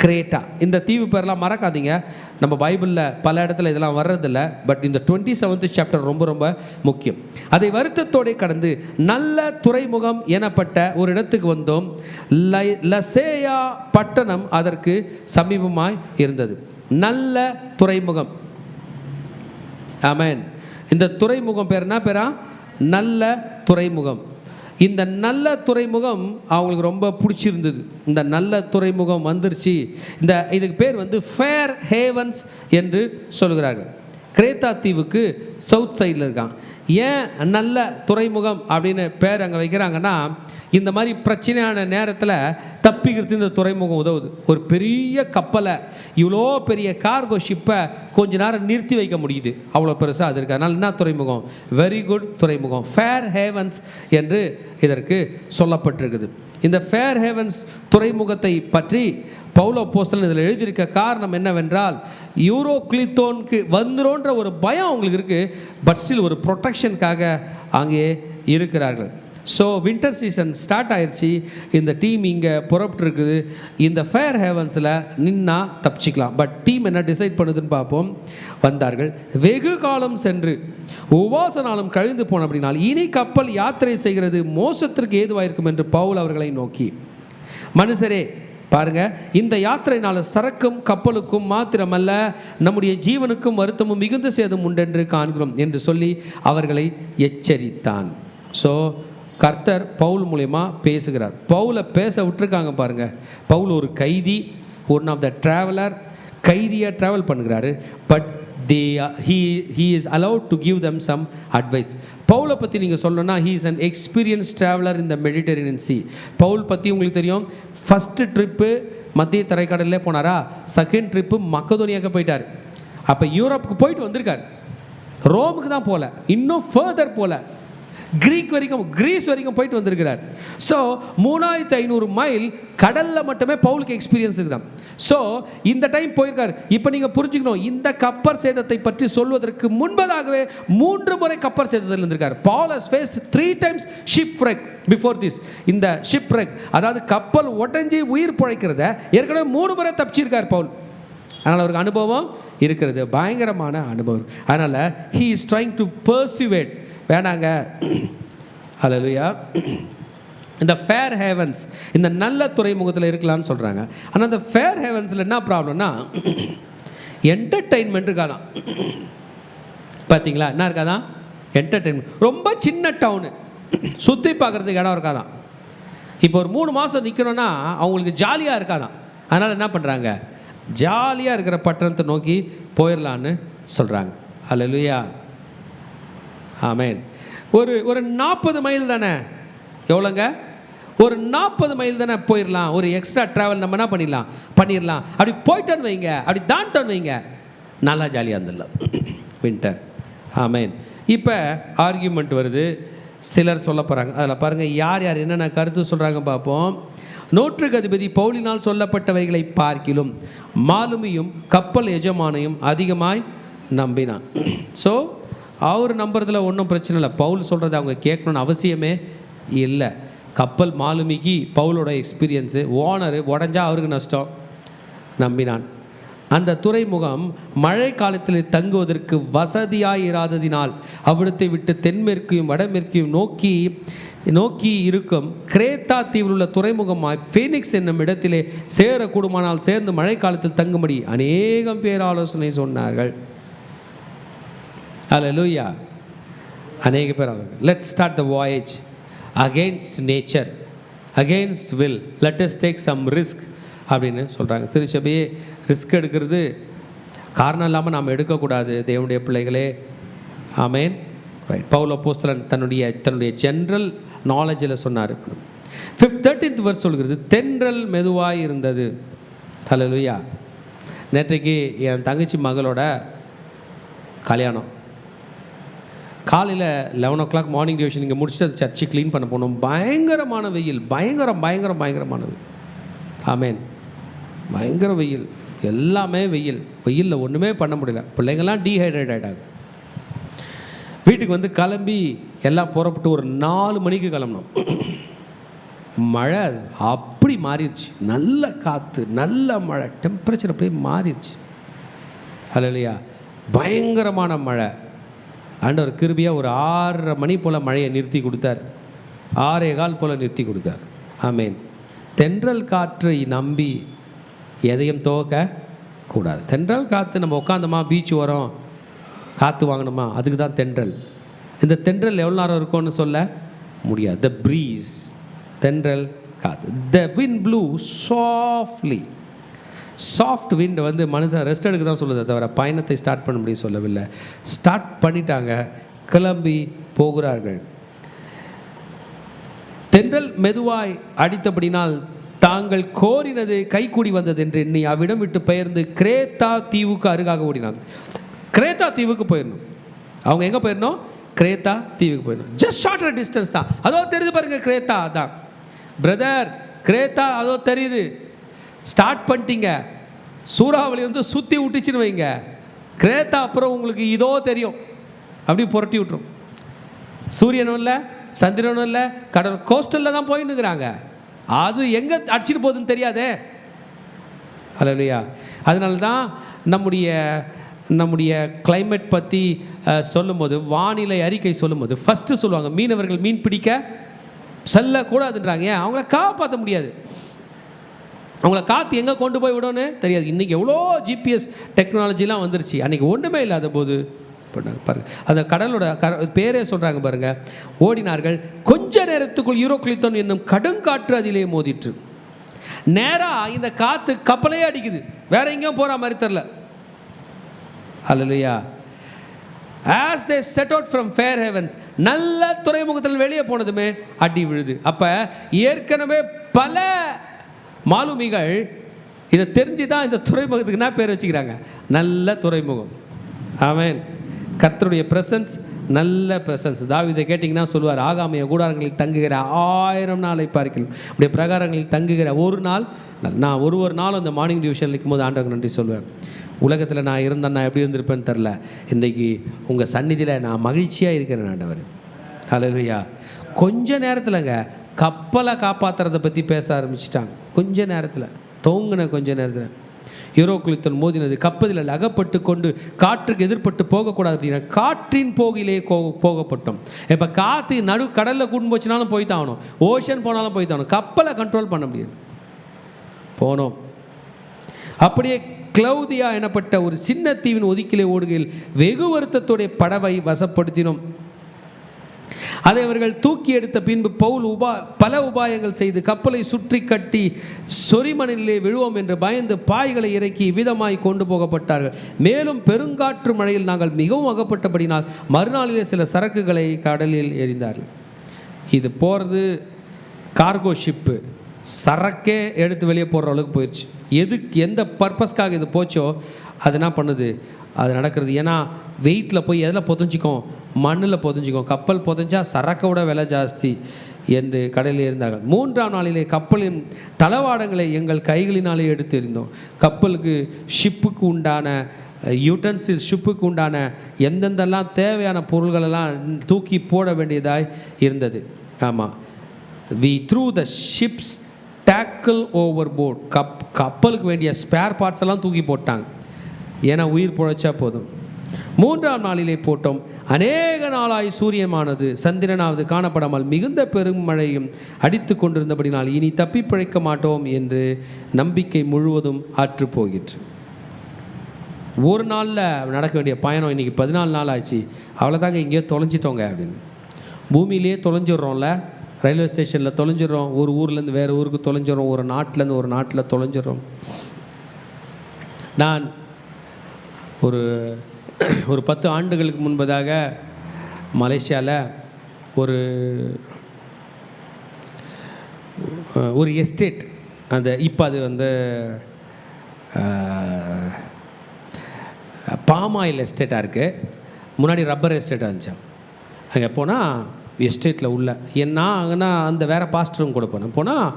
கிரேட்டா. இந்த தீவு பேரெல்லாம் மறக்காதீங்க. நம்ம பைபிளில் பல இடத்துல இதெல்லாம் வர்றதில்ல, பட் இந்த 27th சாப்டர் ரொம்ப முக்கியம். அதை வருத்தத்தோடு கடந்து நல்ல துறைமுகம் எனப்பட்ட ஒரு இடத்துக்கு வந்தோம். லசேயா பட்டணம் அதற்கு சமீபமாய் இருந்தது. நல்ல துறைமுகம். ஆமேன். இந்த துறைமுகம் பேர் என்ன பேரா? நல்ல துறைமுகம். இந்த நல்ல துறைமுகம் அவங்களுக்கு ரொம்ப பிடிச்சிருந்தது. இந்த நல்ல துறைமுகம் வந்துருச்சு. இதுக்கு பேர் ஃபேர் ஹேவன்ஸ் என்று சொல்கிறார்கள். கிரேத்தா தீவுக்கு சவுத் சைடில் இருக்கான். ஏன் நல்ல துறைமுகம் அப்படின்னு பேர் அங்கே வைக்கிறாங்கன்னா, இந்த மாதிரி பிரச்சனையான நேரத்தில் தப்பிக்கிறது இந்த துறைமுகம் உதவுது. ஒரு பெரிய கப்பலை, இவ்வளோ பெரிய கார்கோ ஷிப்பை கொஞ்ச நேரம் நிறுத்தி வைக்க முடியுது. அவ்வளோ பெருசாக அது இருக்குது. அதனால் என்ன துறைமுகம்? வெரி குட் துறைமுகம், ஃபேர் ஹேவன்ஸ் என்று இதற்கு சொல்லப்பட்டிருக்குது. இந்த ஃபேர் ஹேவன்ஸ் துறைமுகத்தை பற்றி பவுல் அப்போஸ்தலன் இதில் எழுதியிருக்க காரணம் என்னவென்றால், யூரோக்ளித்தோனுக்கு வந்துரோன்ற ஒரு பயம் அவங்களுக்கு இருக்குது. பட் ஸ்டில் ஒரு ப்ரொடெக்ஷனுக்காக அங்கே இருக்கிறார்கள். ஸோ வின்டர் சீசன் ஸ்டார்ட் ஆயிடுச்சு. இந்த டீம் இங்கே புறப்பட்டுருக்குது. இந்த ஃபேர் ஹேவன்ஸில் நின்னா தப்பிச்சிக்கலாம். பட் டீம் என்ன டிசைட் பண்ணுதுன்னு பார்ப்போம். வந்தார்கள். வெகு காலம் சென்று உபவாச நாளும் கழிந்து போன அப்படினால் இனி கப்பல் யாத்திரை செய்கிறது மோசத்திற்கு ஏதுவாயிருக்கும் என்று பவுல் அவர்களை நோக்கி, மனுஷரே பாருங்க, இந்த யாத்திரையினால சரக்கும் கப்பலுக்கும் மாத்திரமல்ல நம்முடைய ஜீவனுக்கும் வருத்தமும் மிகுந்த சேதம் உண்டென்று காண்கிறோம் என்று சொல்லி அவர்களை எச்சரித்தான். ஸோ கர்த்தர் பவுல் மூலமா பேசுகிறார். பவுலை பேச விட்டுருக்காங்க பாருங்க. பவுல் ஒரு கைதி, ஒன் ஆஃப் த ட்ராவலர் கைதியாக ட்ராவல் பண்ணுகிறாரு. But he is allowed to give them some advice. பவுலை பற்றி நீங்கள் சொல்லணும்னா he is an experienced traveler in the Mediterranean Sea. Pavul பற்றி உங்களுக்கு தெரியும், ஃபஸ்ட்டு ட்ரிப்பு மத்திய தரைக்கடலில் போனாரா, செகண்ட் ட்ரிப்பு மக்கதோனியாவுக்கு போயிட்டார். அப்போ யூரோப்புக்கு போயிட்டு வந்திருக்கார், ரோமுக்கு தான் போகல, இன்னும் ஃபர்தர் போகல, கிரீஸ் வரைக்கும் போயிட்டு வந்திருக்கிறார். ஸோ 3500 மைல் கடலில் மட்டுமே பவுலுக்கு எக்ஸ்பீரியன்ஸ் இருக்குதான். ஸோ இந்த டைம் போயிருக்கார். இப்போ நீங்கள் புரிஞ்சுக்கணும், இந்த கப்பர் சேதத்தை பற்றி சொல்வதற்கு முன்பதாகவே 3 முறை கப்பர் சேதத்தில் இருந்திருக்கார். Paul has faced 3 times shipwreck before this. இந்த shipwreck அதாவது கப்பல் உடஞ்சி உயிர் பிழைக்கிறத ஏற்கனவே 3 முறை தப்பிச்சிருக்கார் பவுல். அதனால் அவருக்கு அனுபவம் இருக்கிறது, பயங்கரமான அனுபவம். அதனால் he is trying to persuade, வேணாங்க, ஹல்லேலூயா, இந்த ஃபேர் ஹேவன்ஸ், இந்த நல்ல துறைமுகத்தில் இருக்கலாம்னு சொல்கிறாங்க. ஆனால் இந்த ஃபேர் ஹேவன்ஸில் என்ன ப்ராப்ளம்னா என்டர்டெயின்மெண்ட் இருக்காதான். பார்த்தீங்களா, என்ன இருக்காதான்? என்டர்டெயின்மெண்ட். ரொம்ப சின்ன டவுனு, சுற்றி பார்க்குறதுக்கு இடம் இருக்காதான். இப்போ ஒரு 3 மாதம் நிற்கணும்னா அவங்களுக்கு ஜாலியாக இருக்காதான். அதனால் என்ன பண்ணுறாங்க, ஜாலியாக இருக்கிற பட்டணத்தை நோக்கி போயிடலான்னு சொல்கிறாங்க. ஹல்லேலூயா, ஆமென். ஒரு 40 மைல் தானே, எவ்வளோங்க, ஒரு 40 மைல் தானே போயிடலாம். ஒரு எக்ஸ்ட்ரா ட்ராவல் நம்ம என்ன பண்ணிடலாம். அப்படி போயிட்டோன்னு வைங்க, அப்படி தாண்டோன்னு வைங்க, நல்லா ஜாலியாக இருந்துடலாம் வின்டர். ஆமென். இப்போ ஆர்கியூமெண்ட் வருது, சிலர் சொல்ல போகிறாங்க. அதில் பாருங்கள் யார் யார் என்னென்ன கருத்து சொல்கிறாங்க பார்ப்போம். நூற்றுக்கு அதிபதி பவுலினால் சொல்லப்பட்டவைகளை பார்க்கிலும் மாலுமியும் கப்பல் எஜமானையும் அதிகமாய் நம்பினான். ஸோ அவர் நம்புறதுல ஒன்றும் பிரச்சனை இல்லை, பவுல் சொல்கிறத அவங்க கேட்கணுன்னு அவசியமே இல்லை. கப்பல் மாலுமிக்கு பவுலோட எக்ஸ்பீரியன்ஸு, ஓனரு உடஞ்சா அவருக்கு நஷ்டம், நம்பினான். அந்த துறைமுகம் மழை காலத்தில் தங்குவதற்கு வசதியாக இராததினால் அவ்விடத்தை விட்டு தென்மேற்கையும் வடமேற்கையும் நோக்கி இருக்கும் கிரேத்தா தீவில் உள்ள துறைமுகமாய் ஃபீனிக்ஸ் என்னும் இடத்திலே சேரக்கூடுமானால் சேர்ந்து மழை காலத்தில் தங்கும்படி அநேகம் பேர் ஆலோசனை சொன்னார்கள். ஹல்லேலூயா, அநேக பேர். Let's start the voyage against nature, against will, let us take some risk அப்படின்னு சொல்கிறாங்க. திருச்சபையே ரிஸ்க் எடுக்கிறது காரணம் இல்லாமல் நாம் எடுக்கக்கூடாது தேவனுடைய பிள்ளைகளே. ஆமென். ரைட். பவுல் அப்போஸ்தலன் தன்னுடைய ஜென்ரல் நாலேஜில் சொன்னார். 13th verse சொல்கிறது, தென்றல் மெதுவாக இருந்தது. ஹல்லேலூயா. நேற்றைக்கு என் தங்கச்சி மகளோட கல்யாணம், காலையில் 11 o'clock மார்னிங் டியூஷன் இங்கே முடிச்சுட்டு அது சர்ச்சு க்ளீன் பண்ண போனோம். பயங்கரமான வெயில், பயங்கரமான வெயில். ஆமென். பயங்கர வெயில், எல்லாமே வெயிலில் ஒன்றுமே பண்ண முடியல. பிள்ளைங்கள்லாம் டீஹைட்ரேட் ஆகிட்டாங்க. வீட்டுக்கு வந்து கிளம்பி எல்லாம் புறப்பட்டு ஒரு 4 மணிக்கு கிளம்பணும். மழை அப்படி மாறிடுச்சு, நல்ல காற்று, நல்ல மழை, டெம்பரேச்சர் அப்படியே மாறிடுச்சு. ஹல்லேலூயா, பயங்கரமான மழை. ஆண்டவர் கிருபையாக ஒரு 6:30 மணி போல் மழையை நிறுத்தி கொடுத்தார், 6:15 போல் நிறுத்தி கொடுத்தார். ஆமென். தென்றல் காற்றை நம்பி எதையும் துவக்க கூடாது. தென்றல் காற்று, நம்ம உட்காந்தோமா பீச் வரோம் காற்று வாங்கணுமா, அதுக்கு தான் தென்றல். இந்த தென்றல் எவ்வளோ நேரம் இருக்கும்னு சொல்ல முடியாது. த ப்ரீஸ், தென்றல் காற்று. The wind blue softly. Soft wind வந்து மனுஷன் ரெஸ்ட் எடுக்க தான் சொல்லுது, தவிர பயணத்தை ஸ்டார்ட் பண்ண முடியும் சொல்லவில்லை. ஸ்டார்ட் பண்ணிட்டாங்க, கிளம்பி போகிறார்கள். தென்றல் மெதுவாய் அடித்தபடினால் தாங்கள் கோரினது கைகூடி வந்தது என்று எண்ணி அவ்விடம் விட்டு பெயர்ந்து கிரேத்தா தீவுக்கு அருகாக ஓடினான். கிரேத்தா தீவுக்கு போயிடணும். அவங்க எங்கே போயிடணும்? கிரேத்தா தீவுக்கு போயிடணும். ஜஸ்ட் ஷார்ட்டர் டிஸ்டன்ஸ் தான். அதோ தெரியுது பாருங்க, கிரேத்தா தான் பிரதர், கிரேத்தா அதோ தெரியுது. ஸ்டார்ட் பண்ணிட்டீங்க, சூறாவளி வந்து சுற்றி விட்டுச்சுன்னு வைங்க, கிரேத்தா அப்புறம் உங்களுக்கு இதோ தெரியும், அப்படி புரட்டி விட்டுரும். சூரியனும் இல்லை, சந்திரனும் இல்லை, கடல் கோஸ்டலில் தான் போயின்னு இருக்கிறாங்க. அது எங்கே அடிச்சிட்டு போகுதுன்னு தெரியாதே. ஹல்லேலூயா. அதனால தான் நம்முடைய கிளைமேட் பற்றி சொல்லும்போது, வானிலை அறிக்கை சொல்லும்போது ஃபஸ்ட்டு சொல்லுவாங்க, மீனவர்கள் மீன் பிடிக்க செல்லக்கூடாதுன்றாங்க. ஏன்? அவங்கள காப்பாற்ற முடியாது, அவங்கள காற்று எங்கே கொண்டு போய் விடணும்னு தெரியாது. இன்றைக்கி எவ்வளோ ஜிபிஎஸ் டெக்னாலஜிலாம் வந்துருச்சு, அன்றைக்கி ஒன்றுமே இல்லாத போது பண்ணாங்க பாருங்கள். அந்த கடலோட பேரே சொல்கிறாங்க பாருங்கள். ஓடினார்கள், கொஞ்ச நேரத்துக்குள் யூரோக்ளித்தோன் என்னும் கடுங்காற்று அதிலே மோதிற்று. நேராக இந்த காற்று கப்பலையே அடிக்குது, வேற எங்கேயும் போகிற மாதிரி தெரில. அல்லேலூயா. As they set out from fair heavens, நல்ல துறைமுகத்தில் வெளியே போனதுமே அடி விழுது. அப்போ ஏற்கனவே பல மாலுமிகள் இதை தெரிஞ்சு தான் இந்த துறைமுகத்துக்கு என்ன பேர் வச்சுக்கிறாங்க? நல்ல துறைமுகம். ஆமென். கர்த்தருடைய பிரசன்ஸ், நல்ல பிரசன்ஸ். தாவீதை கேட்டிங்கன்னா சொல்லுவார், ஆகாமிய கூடாரங்களில் தங்குகிற 1000 நாளை பார்க்கலாம் அப்படியே பிரகாரங்களில் தங்குகிற ஒரு நாள். நான் ஒரு நாளும் அந்த மார்னிங் டிவிஷன் இருக்கும் போது ஆண்டவருக்கு நன்றி சொல்வேன். உலகத்தில் நான் இருந்தேன், நான் எப்படி இருந்திருப்பேன்னு தெரில, இன்றைக்கி உங்கள் சந்நிதியில் நான் மகிழ்ச்சியாக இருக்கிறேன் ஆண்டவர். ஹல்லேலூயா. கொஞ்ச நேரத்தில்ங்க கப்பலை காப்பாற்றுறதை பற்றி பேச ஆரம்பிச்சிட்டாங்க. கொஞ்ச நேரத்தில் தோங்குன கொஞ்ச நேரத்தில் யூரோக்குளித்தல் மோதினது, கப்பலில் அகப்பட்டு கொண்டு காற்றுக்கு எதிர்பட்டு போகக்கூடாது அப்படின்னா காற்றின் போகிலே போகப்பட்டோம். இப்போ காற்று கடலில் கூட்டு போச்சுனாலும் போய் தான் ஆகணும், ஓஷன் போனாலும் போய் தான் ஆகணும். கப்பலை கண்ட்ரோல் பண்ண முடியாது. போனோம். அப்படியே கிளவுதியா எனப்பட்ட ஒரு சின்ன தீவின் ஒதுக்கிலே ஓடுகையில் வெகு வருத்தத்துடைய படவை வசப்படுத்தினோம். அதை அவர்கள் தூக்கி எடுத்த பின்பு பவுல் பல உபாயங்கள் செய்து கப்பலை சுற்றி கட்டி சொரிமணிலே விழுவோம் என்று பயந்து பாய்களை இறக்கி விதமாய் கொண்டு போகப்பட்டார்கள். மேலும் பெருங்காற்று மழையில் நாங்கள் மிகவும் அகப்பட்டபடினால் மறுநாளிலே சில சரக்குகளை கடலில் எறிந்தார்கள். இது போகிறது கார்கோ ஷிப்பு, சரக்கே எடுத்து வெளியே போடுற அளவுக்கு போயிடுச்சு. எந்த பர்பஸ்க்காக இது போச்சோ அது என்ன பண்ணுது, அது நடக்கிறது. ஏன்னா வெயிட்டில் போய் எதில் புதஞ்சிக்கும்? மண்ணில் புதஞ்சிக்கும். கப்பல் புதஞ்சா சரக்கோட விலை ஜாஸ்தி என்று கடலில் இருந்தார்கள். 3ஆம் நாளிலே கப்பலின் தளவாடங்களை எங்கள் கைகளினாலே எடுத்து எறிந்தோம். கப்பலுக்கு ஷிப்புக்கு உண்டான யூட்டன்சில், ஷிப்புக்கு உண்டான எந்தெந்தெல்லாம் தேவையான பொருள்களெல்லாம் தூக்கி போட வேண்டியதாய் இருந்தது. ஆமாம், we threw the ship's tackle overboard. கப்பலுக்கு வேண்டிய ஸ்பேர் பார்ட்ஸ் எல்லாம் தூக்கி போட்டாங்க. ஏன்னா உயிர் பொழைச்சா போதும். 3ஆம் நாளிலே போட்டோம். அநேக நாளாய் சூரியமானது சந்திரனாவது காணப்படாமல் மிகுந்த பெரும் மழையும் அடித்து கொண்டிருந்தபடினால் இனி தப்பி பிழைக்க மாட்டோம் என்று நம்பிக்கை முழுவதும் ஆற்று போகிற்று. ஒரு நாளில் நடக்க வேண்டிய பயணம் இன்றைக்கி 14 நாள் ஆச்சு. அவ்வளோதாங்க, இங்கேயோ தொலைஞ்சிட்டோங்க அப்படின்னு. பூமியிலேயே தொலைஞ்சிட்றோம்ல, ரயில்வே ஸ்டேஷனில் தொலைஞ்சிடறோம், ஒரு ஊர்லேருந்து வேறு ஊருக்கு தொலைஞ்சிடறோம், ஒரு நாட்டிலேருந்து ஒரு நாட்டில் தொலைஞ்சிடறோம். நான் ஒரு 10 ஆண்டுகளுக்கு முன்பதாக மலேசியாவில் ஒரு எஸ்டேட், அந்த இப்போ அது வந்து பாமாயில் எஸ்டேட்டாக இருக்குது, முன்னாடி ரப்பர் எஸ்டேட்டாக இருந்துச்சு. அங்கே போனால் எஸ்டேட்டில் உள்ள ஏன்னா அங்கன்னா அந்த வேறு பாஸ்டரும் கூட போனால்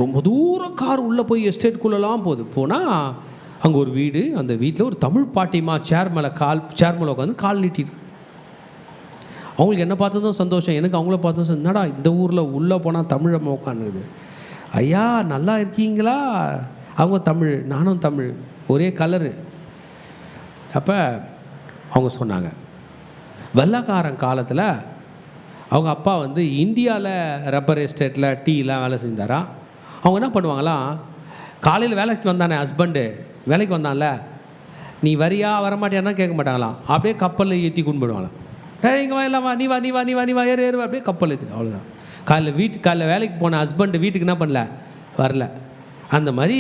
ரொம்ப தூரம் கார் உள்ளே போய் எஸ்டேட்டுக்குள்ளெல்லாம் போனால் அங்கே ஒரு வீடு, அந்த வீட்டில் ஒரு தமிழ் பாட்டிமா சேர் மேலே உட்காந்து கால் நீட்டிட்டு. அவங்களுக்கு என்ன பார்த்ததும் சந்தோஷம், எனக்கு அவங்கள பார்த்ததும் என்னடா இந்த ஊரில் உள்ளே போனால் தமிழம்மா உட்காந்துருது. ஐயா நல்லா இருக்கீங்களா? அவங்க தமிழ், நானும் தமிழ், ஒரே கலரு. அப்போ அவங்க சொன்னாங்க, வெள்ளைக்காரன் காலத்தில் அவங்க அப்பா வந்து இந்தியாவில் ரப்பர் எஸ்டேட்டில் டீலாம் வேலை செஞ்சாரா. அவங்க என்ன பண்ணுவாங்களாம், காலையில் வேலைக்கு வந்தானே ஹஸ்பண்டு, வேலைக்கு வந்தான்ல, நீ வரியா வரமாட்டியானா கேட்க மாட்டாங்களாம். அப்படியே கப்பலில் ஏற்றி கொண்டு போயிடுவாங்களாம். இங்கே வா, இல்லை வா, நீ வா நீ வா நீ வா நீ வா ஏறு ஏறு, அப்படியே கப்பல் ஏற்றிடும். அவ்வளோதான். காலையில் வேலைக்கு போன ஹஸ்பண்டு வீட்டுக்கு என்ன பண்ணல, வரல. அந்த மாதிரி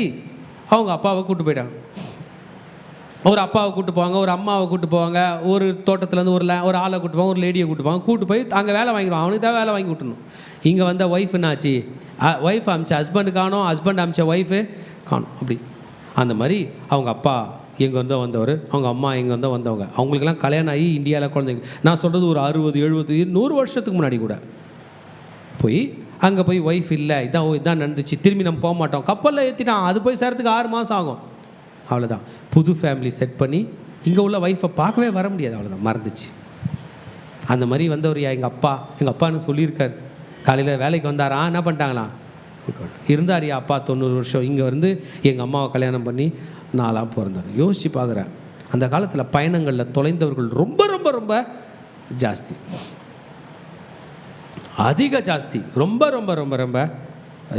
அவங்க அப்பாவை கூப்பிட்டு போயிட்டாங்க. ஒரு அப்பாவை கூப்பிட்டு போவாங்க, ஒரு அம்மாவை கூப்பிட்டு போவாங்க, ஒரு தோட்டத்துலேருந்து ஒரு ஆளை கூப்பிட்டு போவாங்க, ஒரு லேடியை கூப்பிட்டு போவாங்க. கூப்பிட்டு போய் அங்கே வேலை வாங்கிடுவான். அவனுக்கு தான் வேலை வாங்கி விட்டுணும். இங்கே வந்த ஒய்ஃப் என்னாச்சு, ஒய்ஃப் அமிச்ச ஹஸ்பண்டு காணும், ஹஸ்பண்ட் அமிச்ச ஒய்ஃபு காணும். அப்படி அந்த மாதிரி அவங்க அப்பா எங்கே வந்தோ வந்தவர், அவங்க அம்மா எங்கே வந்தோ வந்தவங்க. அவங்களுக்கெல்லாம் கல்யாணம் ஆகி இந்தியாவில் குழந்தைங்க, நான் சொல்கிறது ஒரு 60, 70, 100 வருஷத்துக்கு முன்னாடி கூட போய் அங்கே போய் ஒய்ஃப் இல்லை, இதான் நடந்துச்சு, திரும்பி நம்ம போக மாட்டோம், கப்பலில் ஏற்றிட்டான், அது போய் சேர்த்துக்கு 6 மாதம் ஆகும். அவ்வளோதான். புது ஃபேமிலி செட் பண்ணி இங்கே உள்ள ஒய்ஃபை பார்க்கவே வர முடியாது. அவ்வளோதான், மறந்துச்சு. அந்த மாதிரி வந்தவர் எங்கள் அப்பான்னு சொல்லியிருக்கார். காலையில் வேலைக்கு வந்தாரா, என்ன பண்ணிட்டாங்களாம், இருந்தாரியா அப்பா 90 வருஷம். இங்கே வந்து எங்கள் அம்மாவை கல்யாணம் பண்ணி நான்லாம் பிறந்தார். யோசித்து பார்க்குறேன், அந்த காலத்தில் பயணங்களில் தொலைந்தவர்கள் ரொம்ப ரொம்ப ரொம்ப ஜாஸ்தி, அதிக ஜாஸ்தி, ரொம்ப ரொம்ப ரொம்ப ரொம்ப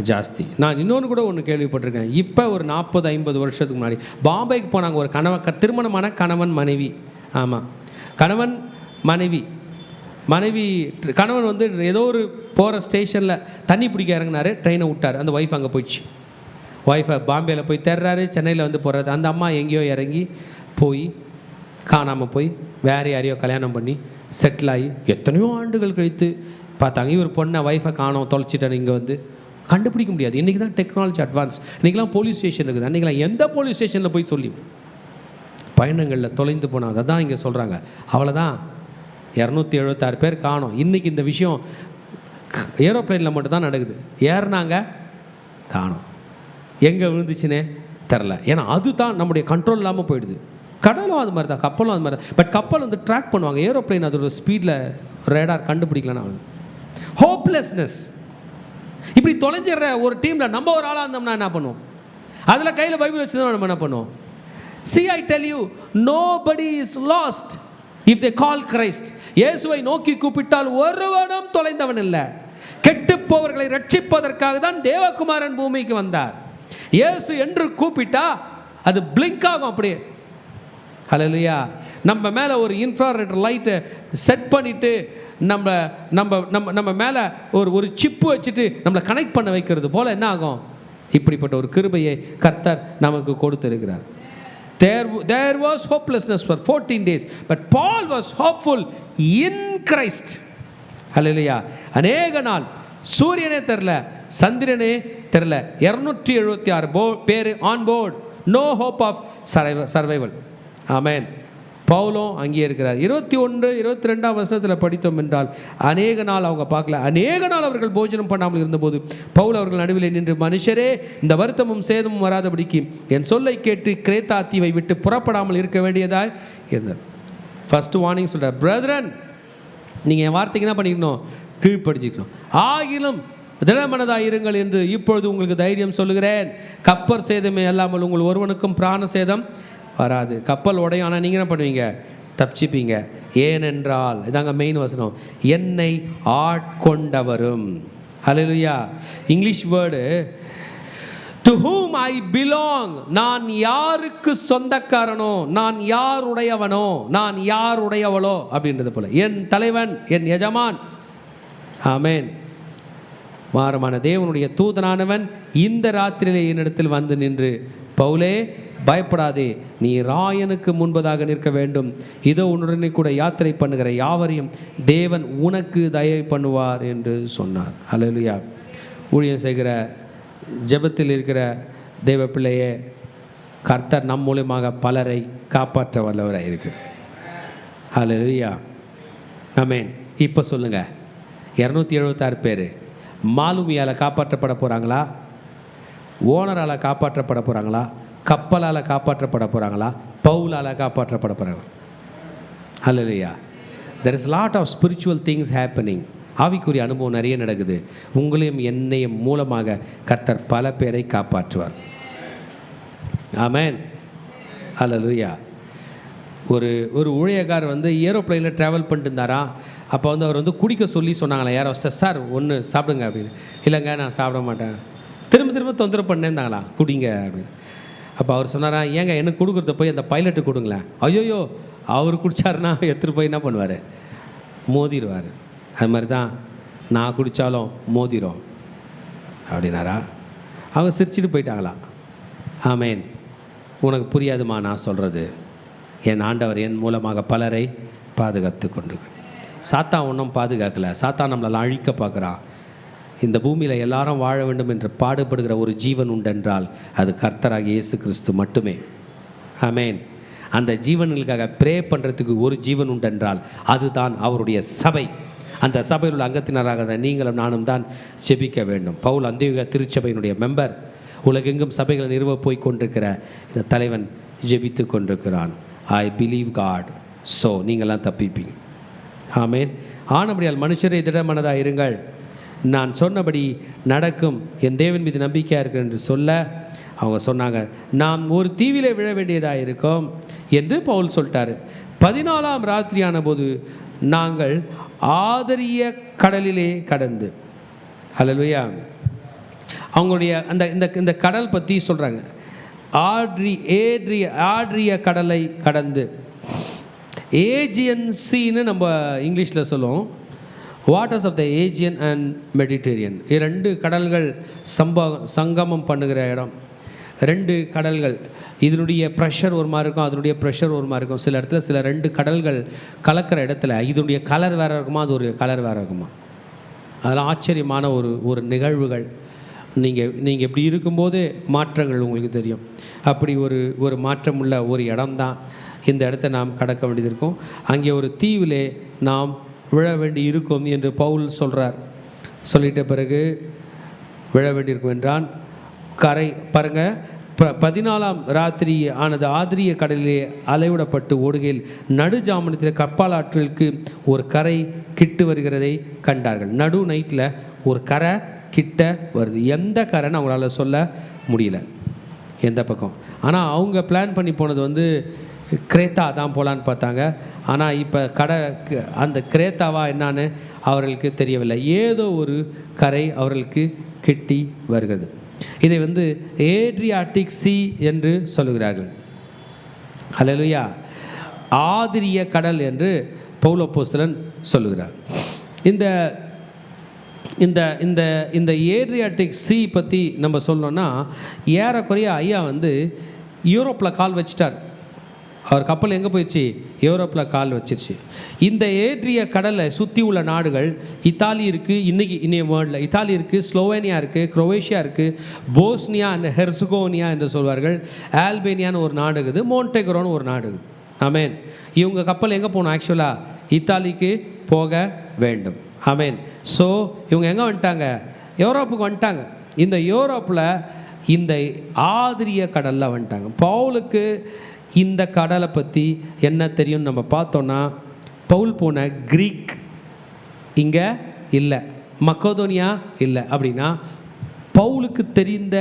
ஜாஸ்தி. நான் இன்னொன்று கூட ஒன்று கேள்விப்பட்டிருக்கேன். இப்போ ஒரு 40-50 வருஷத்துக்கு முன்னாடி பாம்பேக்கு போனாங்க ஒரு திருமணமான கணவன் மனைவி. ஆமாம், கணவன் மனைவி கணவன் வந்து ஏதோ ஒரு போகிற ஸ்டேஷனில் தண்ணி பிடிக்க இறங்கினார், ட்ரெயினை விட்டார், அந்த ஒய்ஃப் அங்கே போயிடுச்சு. ஒய்ஃபை பாம்பேயில் போய் தேடுறாரு, சென்னையில் வந்து போகிறாரு. அந்த அம்மா எங்கேயோ இறங்கி போய் காணாமல் போய் வேறு யாரையோ கல்யாணம் பண்ணி செட்டில் ஆகி எத்தனையோ ஆண்டுகள் கழித்து பார்த்தாங்க, இவர் பொண்ணை ஒய்ஃபை காணோம் தொலைச்சிட்டாரு. இங்கே வந்து கண்டுபிடிக்க முடியாது. இன்றைக்கி தான் டெக்னாலஜி அட்வான்ஸ். இன்றைக்கெலாம் போலீஸ் ஸ்டேஷன் இருக்குது. அன்றைக்கெலாம் எந்த போலீஸ் ஸ்டேஷனில் போய் சொல்லி பயணங்களில் தொலைந்து போனால் அதை தான் இங்கே சொல்கிறாங்க. அவ்வளோதான், 276 பேர் காணோம். இன்றைக்கி இந்த விஷயம் ஏரோப்ளைனில் மட்டும்தான் நடக்குது. ஏறினாங்க, காணோம், எங்கே விழுந்துச்சுன்னே தெரில. ஏன்னா அதுதான் நம்முடைய கண்ட்ரோல் இல்லாமல் போயிடுது. கடலும் அது மாதிரி தான், கப்பலும் அது மாதிரி தான். பட் கப்பல் வந்து ட்ராக் பண்ணுவாங்க, ஏரோப்ளைன் அதோட ஸ்பீடில் ரேடார் கண்டுபிடிக்கலன்னு. ஹோப்லெஸ்னஸ். இப்படி தொலைஞ்சிடுற ஒரு டீமில் நம்ம ஒரு ஆளாக இருந்தோம்னா என்ன பண்ணுவோம்? அதில் கையில் பைபிள் வச்சு தான் நம்ம என்ன பண்ணுவோம்? See, I tell you, nobody is lost if they call Christ. இயேசுவை நோக்கி கூப்பிட்டால் ஒருவனும் தொலைந்தவன் இல்லை. கெட்டுப்போவர்களை ரட்சிப்பதற்காக தான் தேவகுமாரன் பூமிக்கு வந்தார். இயேசு என்று கூப்பிட்டா அது பிளிங்க் ஆகும் அப்படியே. ஹல்லேலூயா. நம்ம மேலே ஒரு இன்ஃப்ராரெட் லைட்டை செட் பண்ணிவிட்டு நம்ம நம்ம நம்ம நம்ம மேலே ஒரு சிப்பு வச்சுட்டு நம்மளை கனெக்ட் பண்ண வைக்கிறது போல் என்ன ஆகும்? இப்படிப்பட்ட ஒரு கிருபையை கர்த்தர் நமக்கு கொடுத்திருக்கிறார். There was hopelessness for 14 days, but Paul was hopeful in Christ. Hallelujah. அநேக நாள் சூரியனே தெரில, சந்திரனே தெரில, 276 பேர் on board, no hope of survival. ஆமென். பவுலும் அங்கே இருக்கிறார். 21, 22 வருஷத்தில் படித்தோம் என்றால் அநேக நாள் அவங்க பார்க்கல. அநேக நாள் அவர்கள் போஜனம் பண்ணாமல் இருந்தபோது பவுல் அவர்கள் நடுவில் நின்று, மனுஷரே, இந்த வருத்தமும் சேதமும் வராதபடிக்கு என் சொல்லை கேட்டு கிரேத்தா தீவை விட்டு புறப்படாமல் இருக்க வேண்டியதாய் இருந்தார். ஃபர்ஸ்ட் வார்னிங் சொல்கிறார், பிரதரன், நீங்கள் என் வார்த்தைக்கு என்ன பண்ணிக்கணும்? கீழ்ப்படிச்சிக்கணும். ஆகிலும் திடமனதாக இருங்கள் என்று இப்பொழுது உங்களுக்கு தைரியம் சொல்லுகிறேன். கப்பல் சேதமே அல்லாமல் உங்கள் ஒருவனுக்கும் பிராண சேதம் வராது. கப்பல் உடையும், ஆனால் நீங்கள் என்ன பண்ணுவீங்க? தப்பிச்சிப்பீங்க. ஏனென்றால் இதாங்க மெயின் வசனம், என்னை ஆட்கொண்டவரும். ஹல்லேலூயா. English word to whom I belong. நான் யாருக்கு சொந்தக்காரனோ, நான் யாருடையவனோ, நான் யாருடையவளோ அப்படின்றது போல, என் தலைவன், என் எஜமான். ஆமென். மாறமான தேவனுடைய தூதனானவன் இந்த ராத்திரியிலே என்னிடத்தில் வந்து நின்று, பவுலே, பயப்படாதே, நீ ராயனுக்கு முன்பதாக நிற்க வேண்டும். இதோ உன்னுடனே கூட யாத்திரை பண்ணுகிற யாவரையும் தேவன் உனக்கு தயவு பண்ணுவார் என்று சொன்னார். ஹல்லேலூயா. ஊழியம் செய்கிற ஜெபத்தில் இருக்கிற தேவ பிள்ளையே, கர்த்தர் நம் மூலமாக பலரை காப்பாற்ற வல்லவராக இருக்கிறார். ஹல்லேலூயா. ஆமென். இப்போ சொல்லுங்கள், 276 பேர் மாலுமியால் காப்பாற்றப்பட போகிறாங்களா? ஓனரால் காப்பாற்றப்பட போகிறாங்களா? கப்பலால் காப்பாற்றப்பட போகிறாங்களா? பவுலால் காப்பாற்றப்பட போகிறாங்க? ஹல்லேலூயா. there is lot of spiritual things happening. ஆவிக்குரிய அனுபவம் நிறைய நடக்குது. உங்களையும் என்னையும் மூலமாக கர்த்தர் பல பேரை காப்பாற்றுவார். ஆமென். ஹல்லேலூயா. ஒரு ஊழியக்காரர் வந்து ஏரோப்ளைனில் ட்ராவல் பண்ணிட்டு இருந்தாரா. அப்போ வந்து அவர் வந்து குடிக்க சொல்லி சொன்னாங்களா யாரோ, சார் ஒன்று சாப்பிடுங்க அப்படின்னு. இல்லைங்க, நான் சாப்பிட மாட்டேன். திரும்ப தொந்தரவு பண்ணிருந்தாங்களா, குடிங்க அப்படின்னு. அப்போ அவர் சொன்னாரா, ஏங்க எனக்கு கொடுக்குறத போய் அந்த பைலட்டு கொடுங்களேன். ஐயோயோ, அவர் குடித்தாருன்னா எடுத்துகிட்டு போய் என்ன பண்ணுவார்? மோதிடுவார். அது மாதிரி தான் நான் குடித்தாலும் மோதிரும் அப்படின்னாரா. அவங்க சிரிச்சிட்டு போயிட்டாங்களா. ஆமேன். உனக்கு புரியாதுமா நான் சொல்கிறது. என் ஆண்டவர் என் மூலமாக பலரை பாதுகாத்து கொண்டு. சாத்தான் ஒன்றும் பாதுகாக்கலை. சாத்தான் நம்மளெல்லாம் அழிக்க பார்க்குறான். இந்த பூமியில் எல்லாரும் வாழ வேண்டும் என்று பாடுபடுகிற ஒரு ஜீவன் உண்டென்றால் அது கர்த்தராகிய இயேசு கிறிஸ்து மட்டுமே. ஆமேன். அந்த ஜீவன்களுக்காக ப்ரே பண்ணுறதுக்கு ஒரு ஜீவன் உண்டென்றால் அதுதான் அவருடைய சபை. அந்த சபையில் உள்ள அங்கத்தினராக நீங்களும் நானும் தான் ஜெபிக்க வேண்டும். பவுல் அந்தியோகியா திருச்சபையினுடைய மெம்பர். உலகெங்கும் சபைகளை நிறுவ போய் கொண்டிருக்கிற இந்த தலைவன் ஜெபித்து கொண்டிருக்கிறான். I believe God. ஸோ நீங்கள்லாம் தப்பிப்பீங்க. ஆமேன். ஆனபடியால் மனுஷரே திடமனதாக இருங்கள், நான் சொன்னபடி நடக்கும், என் தேவன் மீது நம்பிக்கையாக இருக்கு என்று சொல்ல அவங்க சொன்னாங்க, நாம் ஒரு தீவிலே விழ வேண்டியதாக இருக்கும் என்று பவுல் சொல்லிட்டாரு. 14ஆம் ராத்திரியான போது நாங்கள் ஆதரிய கடலிலே கடந்து. ஹல்லேலூயா. அவங்களுடைய அந்த இந்த இந்த கடல் பற்றி சொல்கிறாங்க. ஆட்ரிய கடலை கடந்து, ஏஜியன் சீன்னு நம்ம இங்கிலீஷில் சொல்லுவோம். Waters of the Aegean and Mediterranean. 2 கடல்கள் சங்கமம் பண்ணுகிற இடம். 2 கடல்கள், இதனுடைய ப்ரெஷர் ஒரு மாதிரி இருக்கும், அதனுடைய ப்ரெஷர் ஒரு மாதிரி இருக்கும். சில இடத்துல சில 2 கடல்கள் கலக்கிற இடத்துல இதனுடைய கலர் வேறு இருக்குமா, அது ஒரு கலர் வேறு இருக்குமா. அதெல்லாம் ஆச்சரியமான ஒரு நிகழ்வுகள். நீங்கள் இப்படி இருக்கும்போது மாற்றங்கள் உங்களுக்கு தெரியும். அப்படி ஒரு மாற்றம் உள்ள ஒரு இடம்தான் இந்த இடத்த நாம் கடக்க வேண்டியது இருக்கும். அங்கே ஒரு தீவிலே நாம் விழ வேண்டி இருக்கும் என்று பவுல் சொல்கிறார். சொல்லிட்ட பிறகு விழ வேண்டியிருக்கும் என்றான். கரை பாருங்கள், 14ஆம் ராத்திரி ஆனது ஆதிரிய கடலிலே அலைவிடப்பட்டு ஓடுகையில் நடுஜாமனத்தில் கப்பால் ஆற்றலுக்கு ஒரு கரை கிட்டு வருகிறதை கண்டார்கள். நடு நைட்டில் ஒரு கரை கிட்ட வருது. எந்த கரைன்னு அவங்களால சொல்ல முடியல, எந்த பக்கம். ஆனால் அவங்க பிளான் பண்ணி போனது கிரேத்தா தான் போகலான்னு பார்த்தாங்க. ஆனால் இப்போ அந்த கிரேத்தாவா என்னான்னு அவர்களுக்கு தெரியவில்லை. ஏதோ ஒரு கரை அவர்களுக்கு கிட்டி வருகிறது. இதை ஏட்ரியாட்டிக் சி என்று சொல்லுகிறார்கள். ஹல்லேலூயா. ஆதிரிய கடல் என்று பவுல் அப்போஸ்தலன் சொல்லுகிறார். இந்த இந்த இந்த இந்த ஏட்ரியாட்டிக் சி பற்றி நம்ம சொல்லணும்னா, ஏறக்குறைய ஐயா யூரோப்பில் கால் வச்சிட்டார். அவர் கப்பல் எங்கே போயிடுச்சு? யூரோப்பில் கால் வச்சிருச்சு. இந்த ஏட்ரிய கடலை சுற்றி உள்ள நாடுகள், இத்தாலி இருக்குது, இன்னைய வேர்ல்டில் இத்தாலி இருக்குது, ஸ்லோவேனியா இருக்குது, குரோவேஷியா இருக்குது, போஸ்னியா அண்ட் ஹெர்சகோனியா என்று சொல்வார்கள், ஆல்பேனியான்னு ஒரு நாடு இருக்குது, மோன்டெக்ரோன்னு ஒரு நாடு இருக்குது. ஆமேன். இவங்க கப்பல் எங்கே போகணும்? ஆக்சுவலாக இத்தாலிக்கு போக வேண்டும். ஆமேன். ஸோ இவங்க எங்கே வந்துட்டாங்க? யூரோப்புக்கு வந்துட்டாங்க. இந்த யூரோப்பில் இந்த ஆதிரிய கடலில் வந்துட்டாங்க. பவுலுக்கு இந்த கடலை பற்றி என்ன தெரியும்னு நம்ம பார்த்தோன்னா, பவுல் போன கிரீக் இங்கே இல்லை, மக்கோதோனியா இல்லை. அப்படின்னா பவுலுக்கு தெரிந்த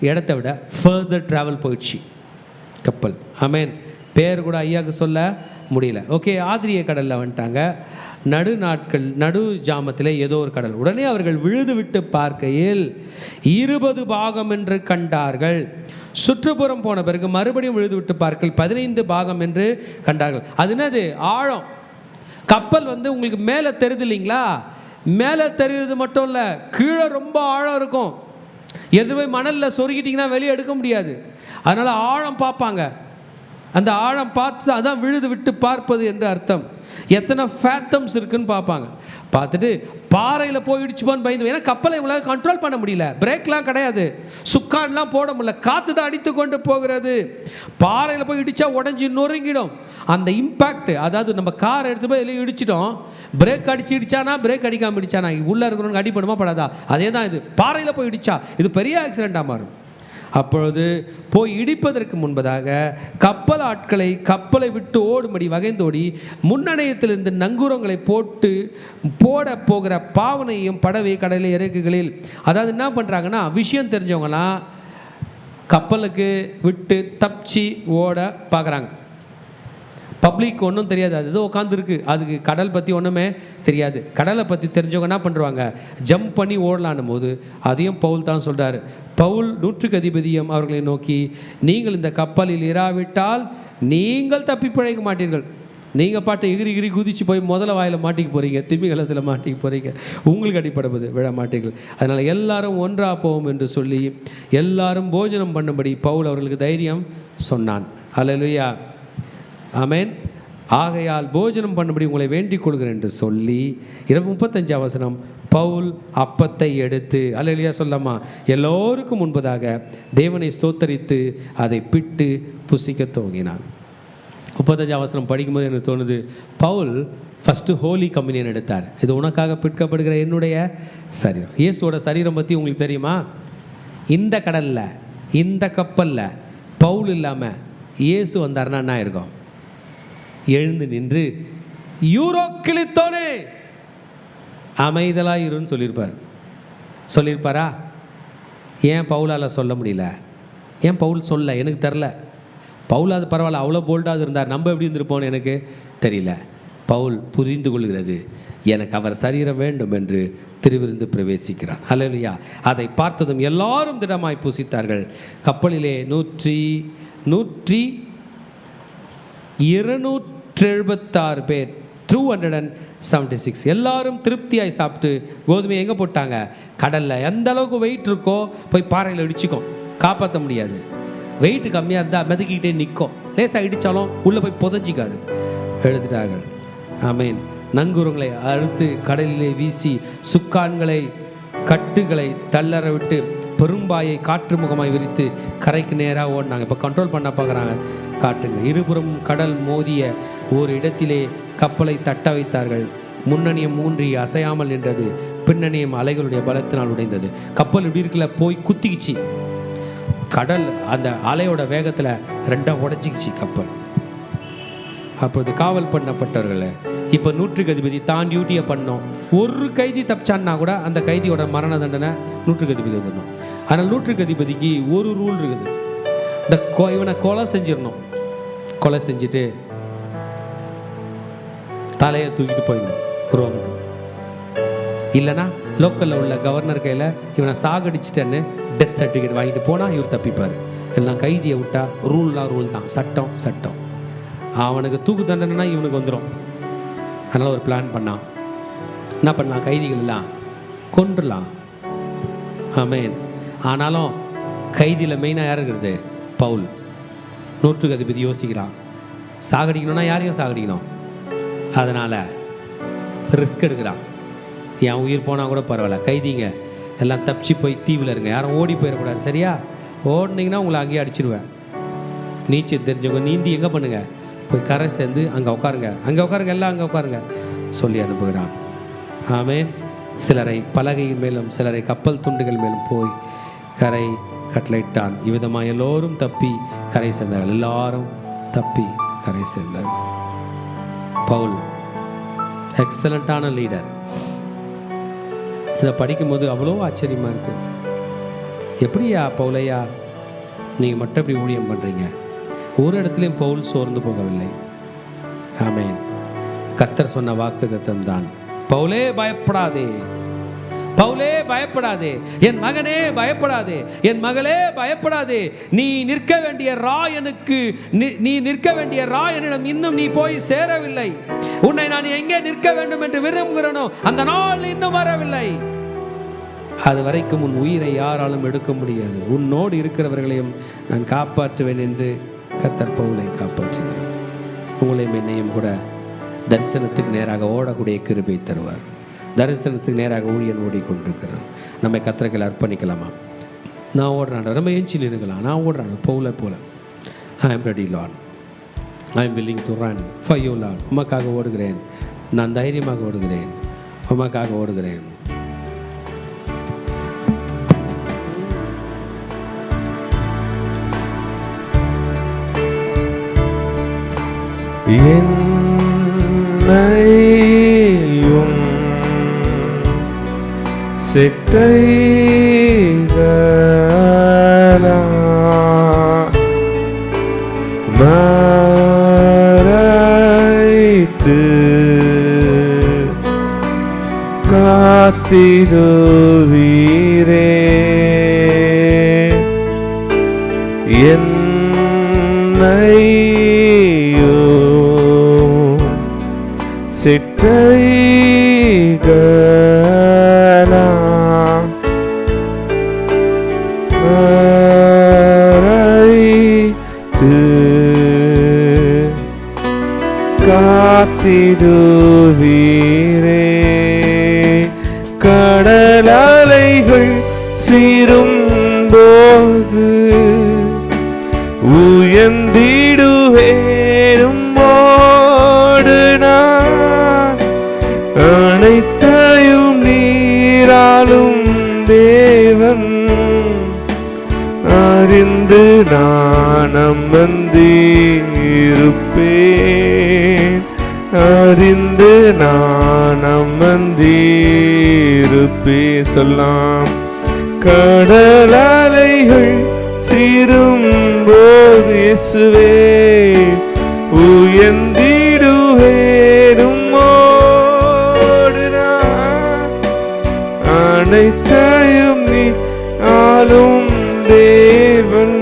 இடத்த விட ஃபர்தர் ட்ராவல் போயிடுச்சு கப்பல். ஆமேன். பேர் கூட ஐயாவுக்கு சொல்ல முடியல. ஓகே, ஆதிரிய கடலில் வந்துட்டாங்க. நடு ஜாமத்தில் ஏதோ ஒரு கடல். உடனே அவர்கள் விழுது விட்டு பார்க்கையில் 20 பாகம் என்று கண்டார்கள். சுற்றுப்புறம் போன பிறகு மறுபடியும் விழுது விட்டு பார்க்கையில் 15 பாகம் என்று கண்டார்கள். அது என்னது? ஆழம். கப்பல் உங்களுக்கு மேலே தெரியுது இல்லைங்களா? மேலே தெரியுது மட்டும் இல்லை, கீழே ரொம்ப ஆழம் இருக்கும். எதுவுமே மணலில் சொருகிட்டிங்கன்னா வெளியே எடுக்க முடியாது. அதனால் ஆழம் பார்ப்பாங்க. அந்த ஆழம் பார்த்து அதான் விழுது விட்டு பார்ப்பது என்று அர்த்தம். எத்தனை ஃபேத்தம்ஸ் இருக்குன்னு பார்ப்பாங்க. பார்த்துட்டு பாறையில் போய் இடிச்சுப்பான்னு பயந்து. ஏன்னா கப்பலை இவங்களால கண்ட்ரோல் பண்ண முடியல, பிரேக்லாம் கிடையாது, சுக்கான்லாம் போட முடியல, காற்று தான் அடித்து கொண்டு போகிறது. பாறையில் போய் இடித்தா உடஞ்சி நொறுங்கிடும். அந்த இம்பேக்ட், அதாவது நம்ம கார் எடுத்து போய் எல்லாம் இடிச்சிட்டோம், பிரேக் அடித்து இடிச்சானா பிரேக் அடிக்காமல் இடிச்சானா உள்ளே இருக்கிறவங்க அடிப்படுமா படாதா? அதே தான் இது. பாறையில் போய் இடித்தா இது பெரிய ஆக்சிடெண்ட்டாக மாறும். அப்பொழுது போய் இடிப்பதற்கு முன்பதாக கப்பல் ஆட்களை கப்பலை விட்டு ஓடும்படி வகைந்தோடி முன்னணையத்திலிருந்து நங்கூரங்களை போட போகிற பாவனையும் படவை கடலை இறக்குகளில். அதாவது என்ன பண்ணுறாங்கன்னா, விஷயம் தெரிஞ்சவங்களாம் கப்பலுக்கு விட்டு தப்பிச்சு ஓட பார்க்குறாங்க. பப்ளிக் ஒன்றும் தெரியாது, அது உட்காந்துருக்கு, அதுக்கு கடல் பற்றி ஒன்றுமே தெரியாது. கடலை பற்றி தெரிஞ்சவங்க என்ன பண்ணுறாங்க? ஜம்ப் பண்ணி ஓடலான்னும் போது அதையும் பவுல் தான் சொல்கிறார். பவுல் 100க்கு அதிபதியும் அவர்களை நோக்கி, நீங்கள் இந்த கப்பலில் இராவிட்டால் நீங்கள் தப்பி பிழைக்க மாட்டீர்கள். நீங்கள் பாட்டை எகிரி குதிச்சு போய் முதல்ல வாயில் மாட்டிக்க போகிறீங்க, திமிங்கலத்தில் மாட்டிக்க போகிறீங்க, உங்களுக்கு அடிப்படுவது விழ மாட்டீர்கள். அதனால் எல்லாரும் ஒன்றாக போவோம் என்று சொல்லி எல்லாரும் போஜனம் பண்ணும்படி பவுல் அவர்களுக்கு தைரியம் சொன்னான். அல்லேலூயா. ஆமேன். ஆகையால் போஜனம் பண்ணும்படி உங்களை வேண்டிக் கொள்கிறேன் என்று சொல்லி 35ஆம் வசனம், பவுல் அப்பத்தை எடுத்து, அல்லேலூயா சொல்லாமா, எல்லோருக்கும் முன்பதாக தேவனை ஸ்தோத்தரித்து அதை பிட்டு புசிக்க துவங்கினான். 35ஆம் வசனம் படிக்கும்போது எனக்கு தோணுது, பவுல் ஃபஸ்ட்டு ஹோலி கம்யூனியன் எடுத்தார். இது உனக்காக பிற்கப்படுகிற என்னுடைய சரீரம். இயேசுவோட சரீரம் பற்றி உங்களுக்கு தெரியுமா? இந்த கடலில், இந்த கப்பலில் பவுல் இல்லாமல் இயேசு வந்தார்னா என்ன இருக்கும்? எழுந்து நின்று யூரோக்கிலித்தோனே அமைதலாக இருன்னு சொல்லியிருப்பாரா? ஏன் பவுலால் சொல்ல முடியல? ஏன் பவுல் சொல்ல? எனக்கு தெரில. பவுல் அது பரவாயில்ல, அவ்வளோ போல்டாக இருந்தார். நம்ம எப்படி இருந்திருப்போன்னு எனக்கு தெரியல. பவுல் புரிந்து கொள்கிறது, எனக்கு அவர் சரீரம் வேண்டும் என்று திருவிருந்து பிரவேசிக்கிறார். அல்லேலூயா. அதை பார்த்ததும் எல்லாரும் திடமாய் புசித்தார்கள். கப்பலிலே 276 பேர் 276. எல்லாரும் திருப்தியாய் சாப்பிட்டு கோதுமையை எங்கே போட்டாங்க? கடலில். எந்த அளவுக்கு வெயிட் இருக்கோ போய் பாறையில் இடிச்சிக்கும், காப்பாற்ற முடியாது. வெயிட் கம்மியாக இருந்தால் மிதக்கிக்கிட்டே நிற்கும், லேசாக இடித்தாலும் உள்ளே போய் புதஞ்சிக்காது. எடுத்துட்டார்கள். ஆமீன். நங்கூரங்களை அறுத்து கடலிலே வீசி சுக்கான்களை கட்டுகளை தள்ளற விட்டு பெரும்பாயை காற்று முகமாய் விரித்து கரைக்கு நேராக ஓடினாங்க. இப்போ கண்ட்ரோல் பண்ண பார்க்குறாங்க காற்றுங்க. இருபுறம் கடல் மோதிய ஒரு இடத்திலே கப்பலை தட்ட வைத்தார்கள். முன்னணியம் ஊன்றி அசையாமல் நின்றது, பின்னணியம் அலைகளுடைய பலத்தினால் உடைந்தது. கப்பல் இப்படி இருக்கல போய் குத்திக்கிச்சு. கடல் அந்த அலையோட வேகத்தில் ரெண்டாக உடஞ்சிக்கிச்சு கப்பல். அப்பொழுது காவல் பண்ணப்பட்டவர்களை இப்போ நூற்றுக்கு அதிபதி தான் டியூட்டியை பண்ணோம். ஒரு கைதி தப்பிச்சான்னா கூட அந்த கைதியோட மரண தண்டனை நூற்றுக்கு அதிபதி வந்துடணும். ஆனால் நூற்றுக்கு அதிபதிக்கு ஒரு ரூல் இருக்குது. இந்த இவனை கொலை செஞ்சிடணும். கொலை செஞ்சுட்டு தலையை தூக்கிட்டு போயிடணும் ரோமுக்கு. இல்லைன்னா லோக்கலில் உள்ள கவர்னர் கையில் இவனை சாகடிச்சிட்டேன்னு டெத் சர்டிஃபிகேட் வாங்கிட்டு போனால் இவர் தப்பிப்பார். எல்லாம் கைதியை விட்டா ரூல் தான், சட்டம் சட்டம். அவனுக்கு தூக்கு தண்டனைனா இவனுக்கு வந்துடும். அதனால் ஒரு பிளான் பண்ணான். என்ன பண்ணலாம்? கைதிகள் எல்லாம் கொண்டுடலாம். ஆமேன். ஆனாலும் கைதியில் மெயினாக யார் இருக்கிறது? பவுல். நூற்றுக்கு அதிபதி யோசிக்கிறான், சாகடிக்கணும்னா யாரையும் சாகடிக்கணும். அதனால் ரிஸ்க் எடுக்கிறான். என் உயிர் போனால் கூட பரவாயில்ல, கைதிங்க எல்லாம் தப்பிச்சு போய் தீவில் இருங்க, யாரும் ஓடி போயிடக்கூடாது, சரியா? ஓடினீங்கன்னா உங்களை அங்கேயே அடிச்சிடுவேன். நீச்சல் தெரிஞ்சவங்க நீந்தி எங்கே பண்ணுங்க? போய் கரை சேர்ந்து அங்கே உட்காருங்க, எல்லாம் அங்கே உட்காருங்க சொல்லி அனுப்புகிறான். ஆமேன். சிலரை பலகையின் மேலும் சிலரை கப்பல் துண்டுகள் மேலும் போய் கரை கட்டளையிட்டான். இவ்விதமாக எல்லோரும் தப்பி கரை சேர்ந்தார்கள். எல்லாரும் தப்பி கரை சேர்ந்தார்கள். பவுல் எக்ஸலண்ட்டான லீடர். இதை படிக்கும்போது அவ்வளோ ஆச்சரியமாக இருக்கு. எப்படியா பவுலையா நீங்கள் மட்டும் எப்படி ஊழியம் பண்ணுறீங்க? ஒரு இடத்துலையும் பவுல் சோர்ந்து போகவில்லை. ஆமேன். கர்த்தர் சொன்ன வாக்குத்தத்தம் தான், பவுலே பயப்படாதே, பவுலே பயப்படாதே, என் மகனே பயப்படாதே, என் மகளே பயப்படாதே. நீ நிற்க வேண்டிய ராயனிடம் இன்னும் நீ போய் சேரவில்லை. உன்னை நான் எங்கே நிற்க வேண்டும் என்று விரும்புகிறேனோ அந்த நாள் இன்னும் வரவில்லை. அது வரைக்கும் உன் உயிரை யாராலும் எடுக்க முடியாது. உன்னோடு இருக்கிறவர்களையும் நான் காப்பாற்றுவேன் என்று கர்த்தர் பவுலை காப்பாற்றினார். உங்களையும் என்னையும் கூட தரிசனத்துக்கு நேராக ஓடக்கூடிய கிருபை தருவார். தரிசனத்துக்கு நேராக ஊழியன் ஓடிக்கொண்டிருக்கிறான். நம்மை கர்த்தருக்கு அர்ப்பணிக்கலாமா? நான் ஓடுறான், நம்ம ஏஞ்சில் இருக்கலாம். நான் ஓடுறான் பவுலை போல. ஐ ஆம் ரெடி லார்ட், ஐ ஆம் willing to run for you Lord. உமக்காக ஓடுகிறேன், நான் தைரியமாக ஓடுகிறேன், உமக்காக ஓடுகிறேன். என்னையும் சிட்டைகளா மறைத்து காத்திடுவீரே. சிட்டைகளா மறைத்து காத்திடுவீரே. கடலலைகள் சீரும் போது உயர்ந்திடுவேனும் அனைத்தையும் நீராளும் தேவன் அறிந்து நான் அமர்ந்திருப்பேன். அறிந்து நான் அமர்ந்திருப்பேன். சொல்லாம். கடலலைகள் சீரும் போது இயேசுவே உயர்ந்திடுவேனும் அனைத்தையும் நீ ஆளும் தேவன்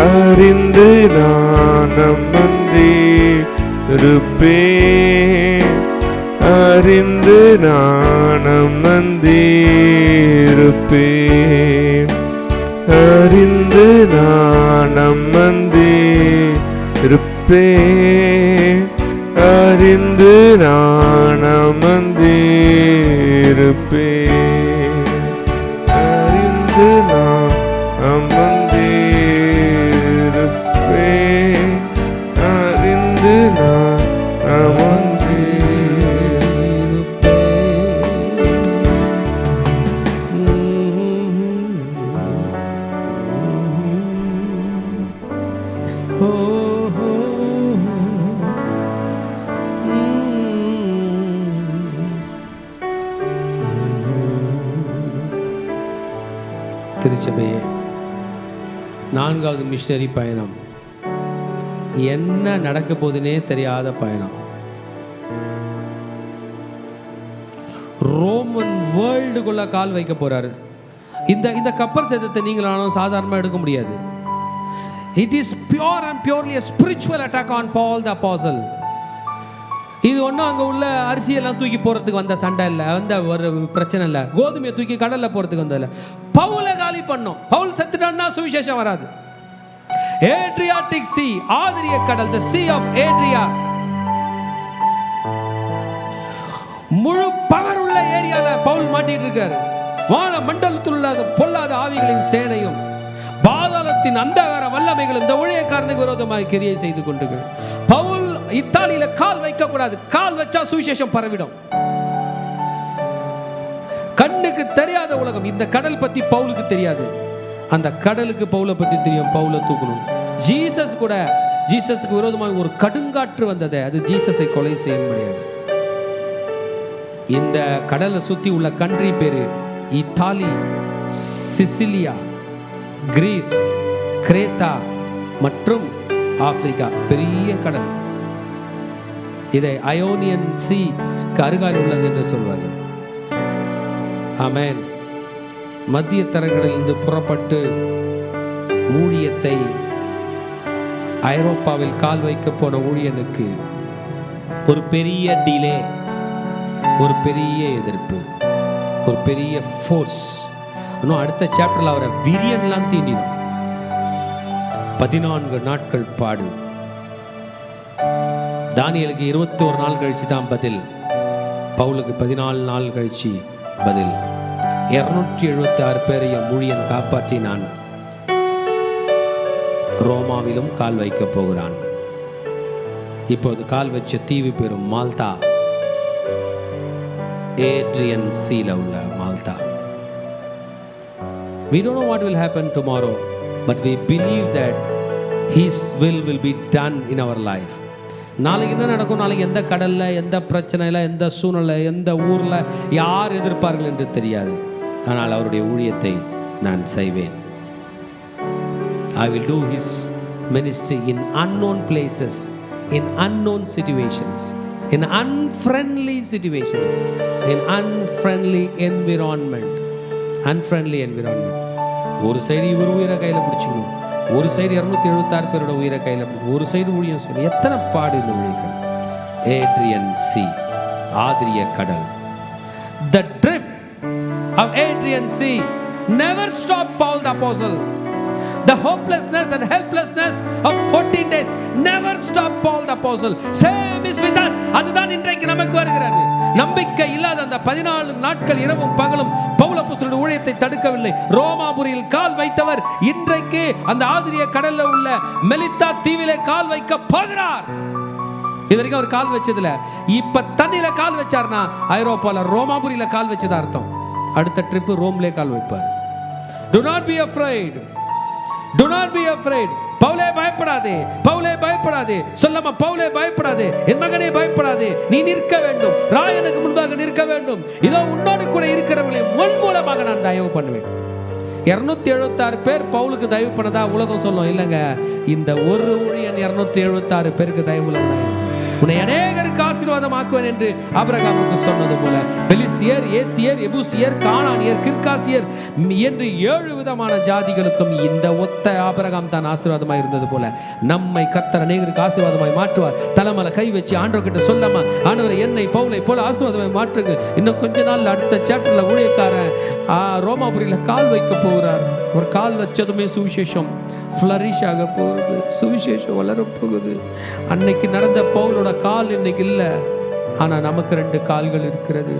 அறிந்து நான் அமர்ந்திருப்பேன். இருப்பேன். அறிந்து நான் அமர்ந்திருப்பேன். அறிந்து நான் அமர்ந்திருப்பேன். அறிந்து நான் அமர்ந்திருப்பேன். அறிந்து நான் அமர்ந்திருப்பேன். அறிந்து நான் திருச்சபையே, 4வது மிஷனரி பயணம். என்ன நடக்க போதுன்னே தெரியாத பயணம். ரோமன் வேர்ல்டுக்குள்ள கால் வைக்க போறாரு. இந்த கப்பல் சேதத்தை நீங்களாலும் சாதாரணமாக எடுக்க முடியாது. It is pure and purely a spiritual attack on Paul the apostle. இது ஒன்றும் அங்கே உள்ள அரிசியெல்லாம் தூக்கி போகிறதுக்கு வந்த சண்டை இல்லை, வந்த ஒரு பிரச்சனை இல்லை. கோதுமையை தூக்கி கடலில் போகிறதுக்கு வந்ததில்லை. பவுலை காலி பண்ணோம். பவுல் செத்துட்டான்னா சுவிசேஷம் வராது. ஏட்ரியாட்டிக் சி, ஆதிரிய கடல், the sea of Adria, முழு பவர் உள்ள ஏரியால பவுல் மாட்டிட்டு இருக்காரு. வான மண்டலத்தில் உள்ள பொல்லாத ஆவிகளின் சேனையும் பாதாளத்தின் அந்தகார வல்லமைகளும் இந்த ஊழியக்காரனுக்கு விரோதமாக கிரியை செய்து கொண்டிருக்கிறது. பவுல் இத்தாலியில கால் வைக்க கூடாது. கால் வச்சா சுவிசேஷம் பரவிடும். கண்ணுக்கு தெரியாத உலகம். இந்த கடல் பத்தி பவுலுக்கு தெரியாது. அந்த கடலுக்கு பவுலை பத்தி தெரியும். பவுலை தூக்கணும். ஜீசஸுக்கு விரோதமாக ஒரு கடுங்காற்று வந்தது. அது ஜீசஸை கொலை செய்ய முடியாது. இந்த கடலை சுத்தி உள்ள கண்ட்ரி பேரு இத்தாலி, சிசிலியா, கிரீஸ், கிரேத்தா மற்றும் ஆப்பிரிக்கா. பெரிய கடல். இதை அயோனியன் சி அருகால் உள்ளது என்று சொல்வார்கள். ஆமென். மத்திய தரைக்கடலிலிருந்து புறப்பட்டு ஊழியத்தை ஐரோப்பாவில் கால் வைக்க போன ஊழியனுக்கு ஒரு பெரிய டிலே, ஒரு பெரிய எதிர்ப்பு, ஒரு பெரிய ஃபோர்ஸ். இன்னும் அடுத்த சாப்டர்ல அவரை விரியன்லாம் தீண்டிடும். 14 நாட்கள் பாடு. தானியலுக்கு 21 நாள் கழிச்சு தான் பதில். பவுலுக்கு 14 நாள் கழிச்சு பதில். 276 பேரையும் ஊழியன் காப்பாற்றினான். ரோமாவிலும் கால் வைக்க போகிறான். இப்போது கால் வச்ச தீவு பேரும் மால்தா, ஏட்ரியன் சீல உள்ள Malda. We don't know what will happen tomorrow, but we believe that His will be done in our life. நாளைக்கு என்ன நடக்கும், நாளைக்கு எந்த கடல்ல, எந்த பிரச்சனையில, எந்த சூழ்நிலை, எந்த ஊர்ல யார் எதிர்ப்பார்கள் என்று தெரியாது. ஆனால் அவருடைய ஊழியத்தை நான் செய்வேன். I will do His ministry in unknown places, in unknown situations, in unfriendly situations, in unfriendly environment. Unfriendly environment. ஒரு சைடு இவர் உயிரை கையில் பிடிச்சிக்கணும், ஒரு சைடு 276 பேரோட உயிரை கையில், ஒரு சைடு ஊழியம் செய்யணும். எத்தனை பாடு இந்த ஊழியர்கள். ஏட்ரியன் சி, ஆதிரிய கடல். The drift of Adrian Sea never stopped Paul the apostle. The hopelessness and helplessness of 14 days never stopped Paul the apostle. Same is with us. அதுதான் இன்றைக்கு நமக்கு வருகிறது. நம்பிக்கை இல்லாத அந்த 14 நாட்கள் இரவும் பகலும் பவுல் அப்போஸ்தலனுடைய ஊழியத்தை தடுக்கவில்லை. ரோமாபுரியில் கால் வைத்தவர் இன்றைக்கு அந்த ஆதிரிய கடல்ல உள்ள மெலித்தா தீவிலே கால் வைக்க போகிறார். இதுவரைக்கும் அவர் கால் வச்சதுல இப்ப தண்ணியில கால் வச்சார்னா ஐரோப்பால ரோமாபுரியில கால் வச்சதா அர்த்தம். அடுத்த ட்ரிப் ரோம்லே கால் வைப்பார். Do not be afraid. Do not be afraid. பவுலே பயப்படாதே, பவுலே பயப்படாதே. சொல்லாம பவுலே பயப்படாதே, என் மகனே பயப்படாதே. நீ நிற்க வேண்டும், ராயனுக்கு முன்பாக நிற்க வேண்டும். இதோ உன்னோடு கூட இருக்கிறவர்களை உன் மூலமாக நான் தயவு பண்ணுவேன். 276 பேர் பவுலுக்கு தயவு பண்ணதா உலகம் சொல்லும். இல்லைங்க, இந்த ஒரு ஊழியன் 276 பேருக்கு தயவு. உன்னை அநேகருக்கு ஆசீர்வாதமாக்குவேன் என்று ஆபிரகாமுக்கு சொன்னது போல பெலிஸ்தியர், ஏத்தியர், எபூசியர், கானானியர், கிர்காசியர் என்று 7 விதமான ஜாதிகளுக்கும் இந்த ஒத்த ஆபிரகாம் தான் ஆசீர்வாதமாய் இருந்தது போல நம்மை கர்த்தர் அநேகருக்கு ஆசீர்வாதமாய் மாற்றுவார். தலைமலை கை வச்சு ஆண்டவர்கிட்ட சொல்லாமா, ஆண்டவரை என்னை பவுலை போல ஆசீர்வாதமாய் மாற்றுங்க. இன்னும் கொஞ்ச நாள் அடுத்த சாப்டர்ல ஊழியக்காரன் ரோமாபுரியில கால் வைக்க போகிறார். ஒரு கால் வச்சதுமே சுவிசேஷம் ஃப்ளரிஷ் ஆக போகுது, சுவிசேஷம் வளர போகுது. அன்னைக்கு நடந்த பவுலோட கால் இன்னைக்கு இல்லை, ஆனால் நமக்கு 2 கால்கள் இருக்கிறது.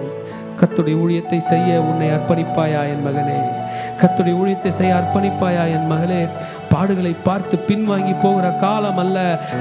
கர்த்தருடைய ஊழியத்தை செய்ய உன்னை அர்ப்பணிப்பாயா என் மகனே? கர்த்தருடைய ஊழியத்தை செய்ய அர்ப்பணிப்பாயா என் மகளே? பாடுகளை பார்த்து பின்வாங்கி போகிற காலம் அல்ல,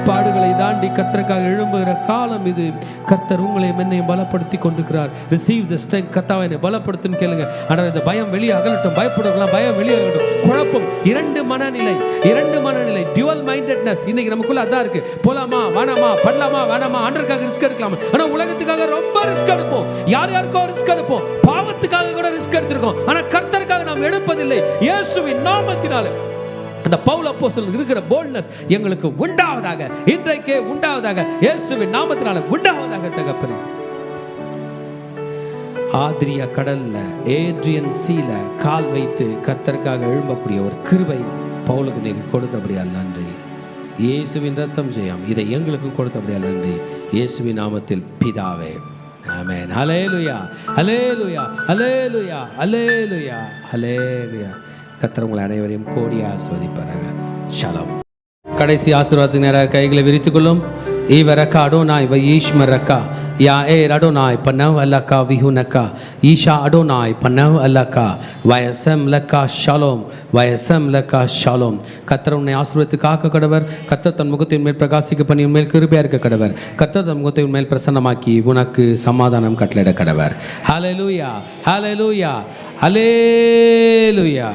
பாடுகளை தாண்டி கர்த்தருக்காக எழும்புகிற காலம் இது. கர்த்தர் உங்களை என்னையும் பலப்படுத்தி கொண்டிருக்கிறார். Receive the strength. கர்த்தாவை என்னை பலப்படுத்துன்னு கேளுங்க. ஆனால் இந்த பயம் வெளியே அகலட்டும், பயப்படலாம், பயம் வெளியே அகலட்டும். குழப்பம், 2 மனநிலை, டியூவல் மைண்டட்னஸ் இன்னைக்கு நமக்குள்ள அதான் இருக்கு. போலாமா வேணாமா, பண்ணலாமா வேணாமா, ஆண்டவருக்காக ரிஸ்க் எடுக்கலாமா? ஆனா உலகத்துக்காக ரொம்ப ரிஸ்க் எடுப்போம், யாருக்கோ ரிஸ்க் எடுப்போம், பாவத்துக்காக கூட ரிஸ்க் எடுத்திருக்கோம். ஆனா கர்த்தருக்காக நாம் எடுப்பதில்லை. இயேசுவின் நாமத்தினாலே அந்த பவுல் அப்போஸ்தலனுக்கு இருக்கிற போல்ட்னஸ் எங்களுக்கு உண்டாவதாக, இன்றைக்கே உண்டாவதாக, இயேசுவின் நாமத்தினால உண்டாவதாக. தகப்பனே, ஆத்ரியா கடல்ல ஏட்ரியன் சீல கால் வைத்து கர்த்தருக்காக எழும்பக்கூடிய ஒரு கிருபை பவுலுக்கு நீர் கொடுத்தபடியால் நன்றி. இயேசுவின் ரத்தம் ஜெயம் இதை எங்களுக்கு கொடுத்தபடியால் நன்றி. இயேசுவின் நாமத்தில் பிதாவே, ஆமென். ஹல்லேலூயா, ஹல்லேலூயா, ஹல்லேலூயா, ஹல்லேலூயா, ஹல்லேலூயா. கர்த்தர் உங்களை அனைவரையும் கோடி ஆசீர்வதிப்பாராக. ஷாலோம். கடைசி ஆசீர்வாதத்துக்கு நேராக கைகளை விரித்துக் கொள்ளும். ஈவரக்கா அடோனாய் வயீஷ்மரக்கா யா ஏ அடோனாய் பன்னவ் அல்லக்கா விஹுனக்கா ஈஷா அடோனாய் பன்னவ் அல்லக்கா வயசம் லக்கா ஷாலோம், வயசம் லக்கா ஷாலோம். கர்த்தர் உன்னை ஆசீர்வதித்து காக்க கடவர். கர்த்தர் தன் முகத்தின் மேல் பிரகாசிக்க பண்ணி உன்மேல் கிருபையா இருக்க கடவர். கர்த்தர் தன் முகத்தை உன்மேல் பிரசன்னமாக்கி உனக்கு சமாதானம் கட்டளையிட கடவர். ஹல்லேலூயா, ஹல்லேலூயா, ஹல்லேலூயா.